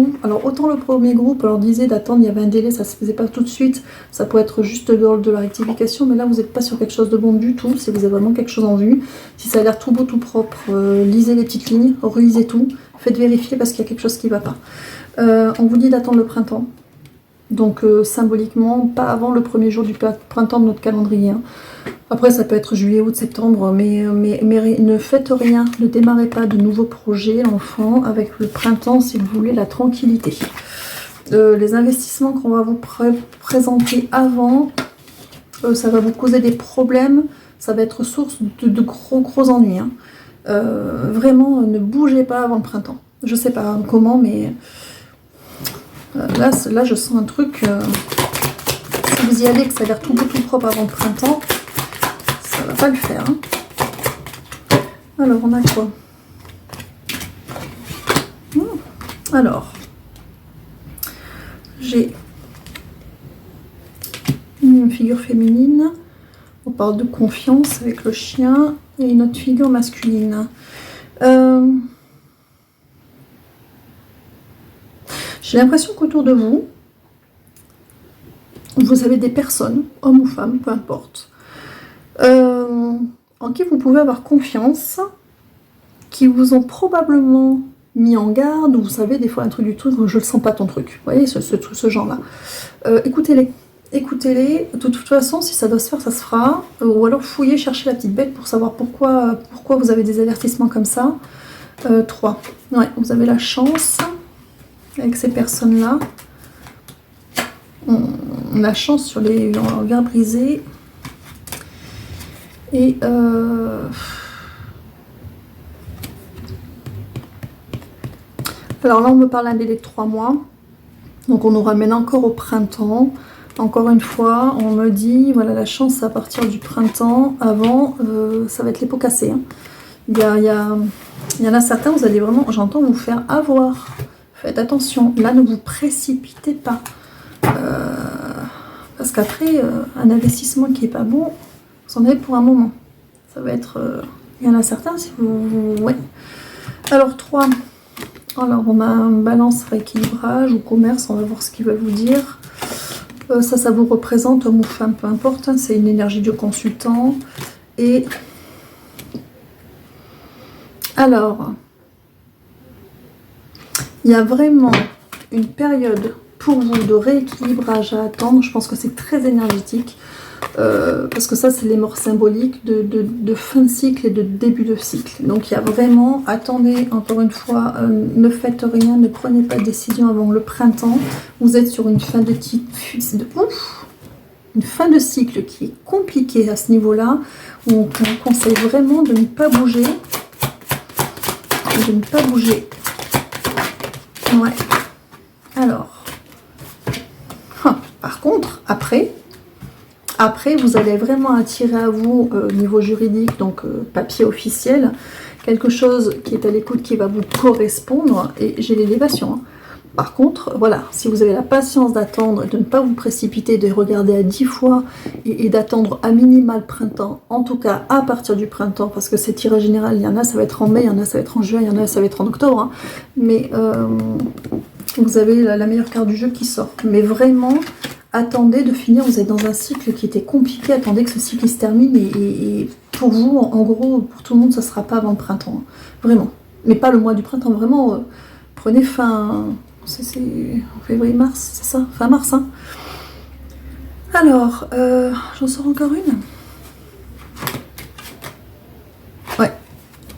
autant le premier groupe, alors disait d'attendre, il y avait un délai, ça se faisait pas tout de suite, ça peut être juste de la rectification, mais là, vous n'êtes pas sur quelque chose de bon du tout, si vous avez vraiment quelque chose en vue. Si ça a l'air tout beau, tout propre, lisez les petites lignes, relisez tout, faites vérifier parce qu'il y a quelque chose qui ne va pas. On vous dit d'attendre le printemps. Donc symboliquement, pas avant le premier jour du printemps de notre calendrier. Hein. Après, ça peut être juillet, août, septembre, mais ne faites rien, ne démarrez pas de nouveaux projets, l'enfant, avec le printemps si vous voulez la tranquillité. Les investissements qu'on va vous présenter avant, ça va vous causer des problèmes, ça va être source de gros ennuis. Hein. Vraiment, ne bougez pas avant le printemps. Je sais pas comment, mais là, je sens un truc. Si vous y allez, que ça a l'air tout beau, tout propre avant le printemps, ça va pas le faire. Hein. Alors, on a quoi? Alors, j'ai une figure féminine. On parle de confiance avec le chien et une autre figure masculine. J'ai l'impression qu'autour de vous, vous avez des personnes, hommes ou femmes, peu importe, en qui vous pouvez avoir confiance, qui vous ont probablement mis en garde, ou vous savez, des fois un truc du truc, je le sens pas ton truc, vous voyez, ce genre-là. Écoutez-les. Écoutez-les, de toute façon, si ça doit se faire, ça se fera. Ou alors fouillez, cherchez la petite bête pour savoir pourquoi vous avez des avertissements comme ça. 3. Ouais, vous avez la chance avec ces personnes-là. La chance sur les verres brisés. Et alors là, on me parle d'un délai de 3 mois. Donc on nous ramène encore au printemps. Encore une fois, on me dit, voilà, la chance à partir du printemps. Avant, ça va être les pots cassés. Hein. Il y en a certains, vous allez vraiment, j'entends, vous faire avoir. Faites attention, là, ne vous précipitez pas. Parce qu'après, un investissement qui est pas bon, vous en avez pour un moment. Ça va être... il y en a certains, si vous... Ouais. Alors, 3. Alors, on a un balance, rééquilibrage ou commerce, on va voir ce qu'ils veulent vous dire. Ça vous représente, homme ou femme, peu importe, hein, c'est une énergie de consultant. Et alors, il y a vraiment une période pour vous de rééquilibrage à attendre. Je pense que c'est très énergétique, parce que ça, c'est les morts symboliques de fin de cycle et de début de cycle. Donc, il y a vraiment, attendez, encore une fois, ne faites rien, ne prenez pas de décision avant le printemps. Vous êtes sur une fin de cycle qui est compliquée à ce niveau-là, où on conseille vraiment de ne pas bouger. De ne pas bouger. Ouais. Alors. Par contre, après, vous allez vraiment attirer à vous, niveau juridique, donc papier officiel, quelque chose qui est à l'écoute, qui va vous correspondre, et j'ai l'élévation. Hein. Par contre, voilà, si vous avez la patience d'attendre et de ne pas vous précipiter, de regarder à 10 fois et d'attendre à minima le printemps, en tout cas à partir du printemps, parce que ces tirages général, il y en a, ça va être en mai, il y en a, ça va être en juin, il y en a, ça va être en octobre, hein. Mais vous avez la meilleure carte du jeu qui sort. Mais vraiment, attendez de finir, vous êtes dans un cycle qui était compliqué, attendez que ce cycle se termine, et pour vous, en gros, pour tout le monde, ça ne sera pas avant le printemps, hein. Vraiment. Mais pas le mois du printemps, vraiment, prenez fin... C'est février-mars, c'est ça? Fin mars, hein. Alors, j'en sors encore une. Ouais.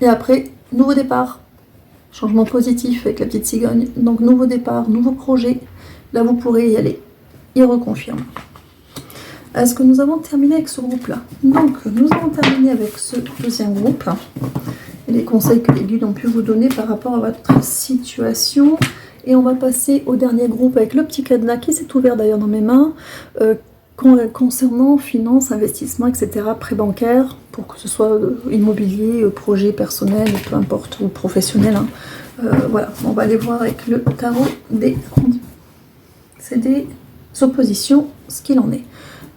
Et après, nouveau départ. Changement positif avec la petite cigogne. Donc, nouveau départ, nouveau projet. Là, vous pourrez y aller. Il reconfirme. Est-ce que nous avons terminé avec ce groupe-là? Donc, nous avons terminé avec ce deuxième groupe. Et les conseils que les guides ont pu vous donner par rapport à votre situation. Et on va passer au dernier groupe avec le petit cadenas qui s'est ouvert d'ailleurs dans mes mains, concernant finance, investissement, etc., prêt bancaire, pour que ce soit immobilier, projet personnel, peu importe, ou professionnel. Hein. Voilà, on va aller voir avec le tarot c'est des oppositions, ce qu'il en est.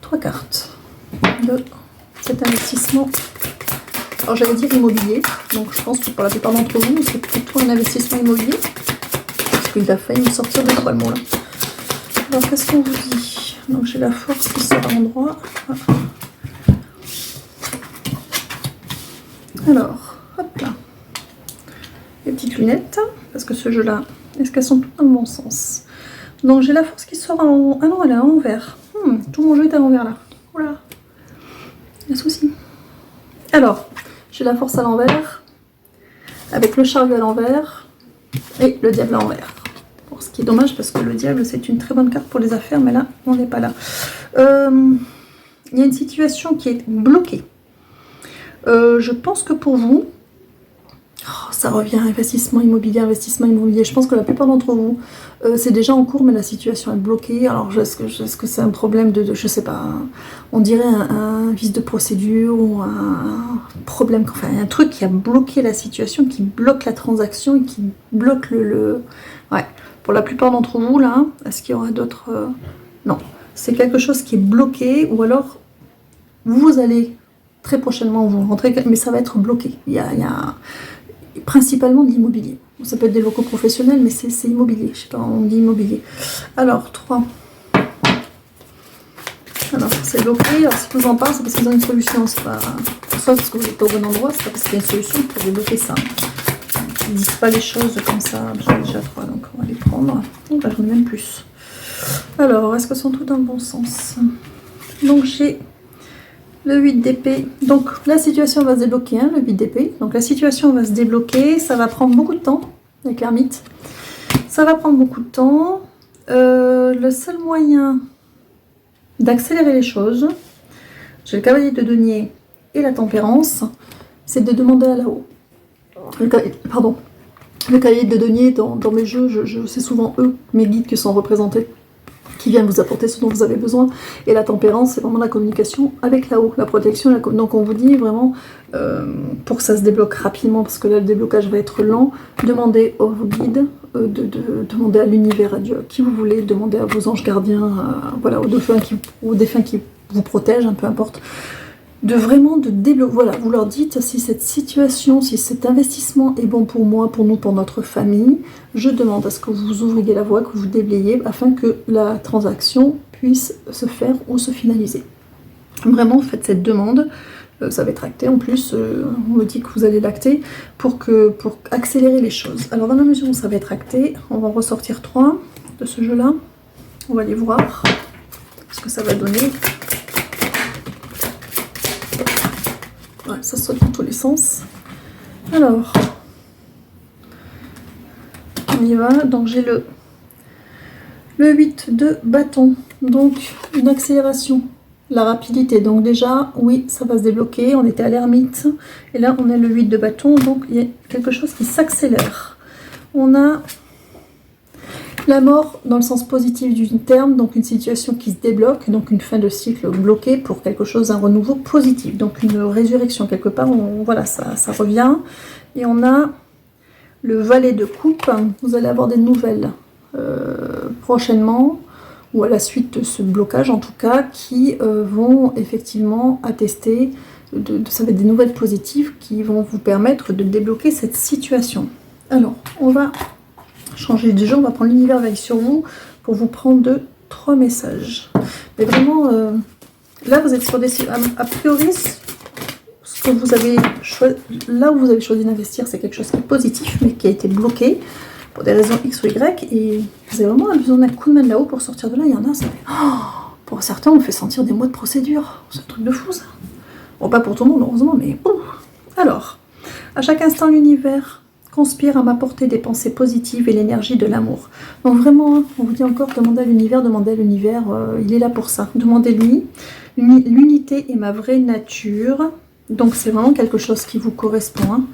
3 cartes de cet investissement. Alors j'allais dire immobilier, donc je pense que pour la plupart d'entre vous, c'est plutôt un investissement immobilier. Il a failli me sortir de quoi le mot là. Alors qu'est-ce qu'on vous dit? Donc j'ai la force qui sort à l'endroit. Alors, hop là. Les petites lunettes, parce que ce jeu-là, Est-ce qu'elles sont toutes dans le bon sens? Donc j'ai la force qui sort en... Ah non, elle est à l'envers. Tout mon jeu est à l'envers là. Voilà. Il y a souci. Alors, j'ai la force à l'envers, avec le chariot à l'envers, et le diable à l'envers. Bon, ce qui est dommage parce que le diable c'est une très bonne carte pour les affaires, mais là, on n'est pas là. Il y a une situation qui est bloquée. Je pense que pour vous, ça revient investissement immobilier. Je pense que la plupart d'entre vous, c'est déjà en cours, mais la situation est bloquée. Alors, est-ce que c'est un problème je sais pas, on dirait un vice de procédure ou un problème, enfin, un truc qui a bloqué la situation, qui bloque la transaction et qui bloque Ouais, pour la plupart d'entre vous, là, est-ce qu'il y aura d'autres... Non, c'est quelque chose qui est bloqué, ou alors vous allez très prochainement vous rentrer, mais ça va être bloqué. Il y a principalement de l'immobilier. Ça peut être des locaux professionnels, mais c'est immobilier. Je sais pas, on dit immobilier. Alors, 3. Alors, c'est bloqué. Alors, si je vous en parle, c'est parce qu'ils ont une solution. C'est pas soit parce que vous n'êtes pas au bon endroit, c'est pas parce qu'il y a une solution pour débloquer ça. Ils ne disent pas les choses comme ça. J'en ai déjà 3, donc on va les prendre. Oh, bah, j'en ai même plus. Alors, est-ce que sont tous dans le bon sens? Donc, j'ai le 8 d'épée. Donc, la situation va se débloquer, hein, le 8 d'épée. Donc, la situation va se débloquer. Ça va prendre beaucoup de temps avec l'ermite. Ça va prendre beaucoup de temps. Le seul moyen d'accélérer les choses, j'ai le cavalier de denier et la tempérance, c'est de demander à là-haut. Pardon. Le cavalier de denier, dans mes jeux, c'est souvent eux, mes guides, qui sont représentés, qui viennent vous apporter ce dont vous avez besoin. Et la tempérance, c'est vraiment la communication avec là-haut, la protection. Donc on vous dit vraiment, pour que ça se débloque rapidement, parce que là le déblocage va être lent, demandez à vos guides, demandez à l'univers, à Dieu, qui vous voulez, demandez à vos anges gardiens, voilà, aux défunts qui vous protègent, peu importe, de vraiment débloquer. Voilà, vous leur dites, si cette situation, si cet investissement est bon pour moi, pour nous, pour notre famille, je demande à ce que vous ouvriez la voie, que vous déblayez, afin que la transaction puisse se faire ou se finaliser. Vraiment, faites cette demande. Ça va être acté en plus, on me dit que vous allez l'acter pour accélérer les choses. Alors dans la mesure où ça va être acté, on va ressortir 3 de ce jeu-là. On va les voir, ce que ça va donner. Ouais, ça saute dans tous les sens. Alors, on y va. Donc j'ai le 8 de bâton, donc une accélération. La rapidité, donc déjà, oui, ça va se débloquer. On était à l'ermite, et là, on a le 8 de bâton, donc il y a quelque chose qui s'accélère. On a la mort dans le sens positif du terme, donc une situation qui se débloque, donc une fin de cycle bloquée pour quelque chose, un renouveau positif, donc une résurrection quelque part. Voilà, ça revient. Et on a le valet de coupe. Vous allez avoir des nouvelles prochainement, ou à la suite de ce blocage en tout cas, qui vont effectivement attester, ça va être des nouvelles positives qui vont vous permettre de débloquer cette situation. Alors, on va changer de jeu, on va prendre l'univers veille sur vous pour vous prendre 3 messages. Mais vraiment, là vous êtes sur des... A priori, ce que vous avez choisi, là où vous avez choisi d'investir, c'est quelque chose qui est positif, mais qui a été bloqué pour des raisons X ou Y, et vous avez vraiment besoin d'un coup de main de là-haut pour sortir de là. Il y en a, ça fait... Oh, pour certains, on fait sentir des mois de procédure. C'est un truc de fou, ça. Bon, pas pour tout le monde, heureusement, mais... Alors, à chaque instant, l'univers conspire à m'apporter des pensées positives et l'énergie de l'amour. Donc vraiment, on vous dit encore, demandez à l'univers, il est là pour ça. Demandez-lui. L'unité est ma vraie nature. Donc c'est vraiment quelque chose qui vous correspond. Hein.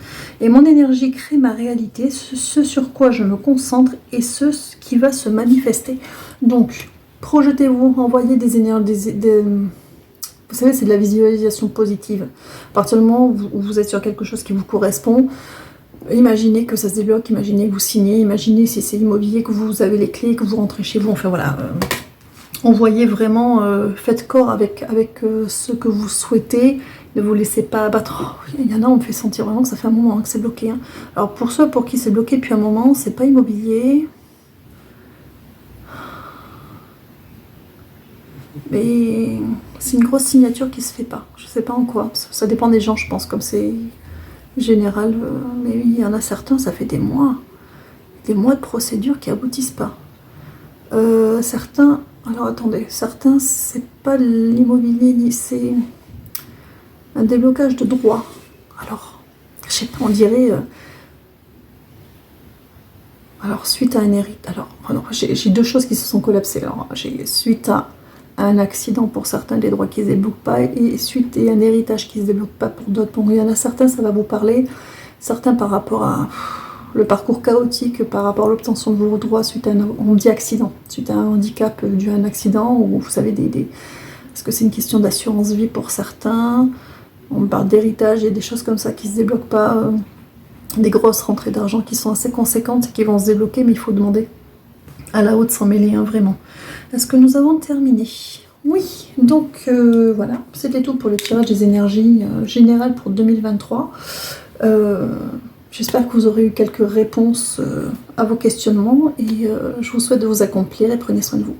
Et mon énergie crée ma réalité, ce sur quoi je me concentre et ce qui va se manifester. Donc, projetez-vous, envoyez des énergies... Vous savez, c'est de la visualisation positive. À partir du moment où vous êtes sur quelque chose qui vous correspond, imaginez que ça se débloque, imaginez que vous signez, imaginez si c'est immobilier, que vous avez les clés, que vous rentrez chez vous. Enfin voilà, envoyez vraiment, faites corps avec ce que vous souhaitez. Ne vous laissez pas abattre. Oh, il y en a, on me fait sentir vraiment que ça fait un moment que c'est bloqué. Hein. Alors pour ceux pour qui c'est bloqué depuis un moment, c'est pas immobilier. Mais c'est une grosse signature qui se fait pas. Je sais pas en quoi. Ça dépend des gens, je pense, comme c'est général. Mais oui, il y en a certains, ça fait des mois des mois de procédure qui aboutissent pas. Certains, alors attendez, certains c'est pas l'immobilier, c'est un déblocage de droit. Alors, je sais pas, on dirait... alors, suite à un héritage... Alors, j'ai deux choses qui se sont collapsées. Alors, j'ai suite à un accident pour certains, les droits qui ne se débloquent pas, et suite à un héritage qui ne se débloque pas pour d'autres. Bon, il y en a certains, ça va vous parler. Certains par rapport à le parcours chaotique, par rapport à l'obtention de vos droits suite à un... On dit accident, suite à un handicap dû à un accident, ou vous savez, parce que c'est une question d'assurance vie pour certains. On parle d'héritage et des choses comme ça qui ne se débloquent pas, des grosses rentrées d'argent qui sont assez conséquentes et qui vont se débloquer, mais il faut demander à la haute sans mêler, hein, vraiment. Est-ce que nous avons terminé? Oui, donc voilà, c'était tout pour le tirage des énergies générales pour 2023. J'espère que vous aurez eu quelques réponses à vos questionnements et je vous souhaite de vous accomplir et prenez soin de vous.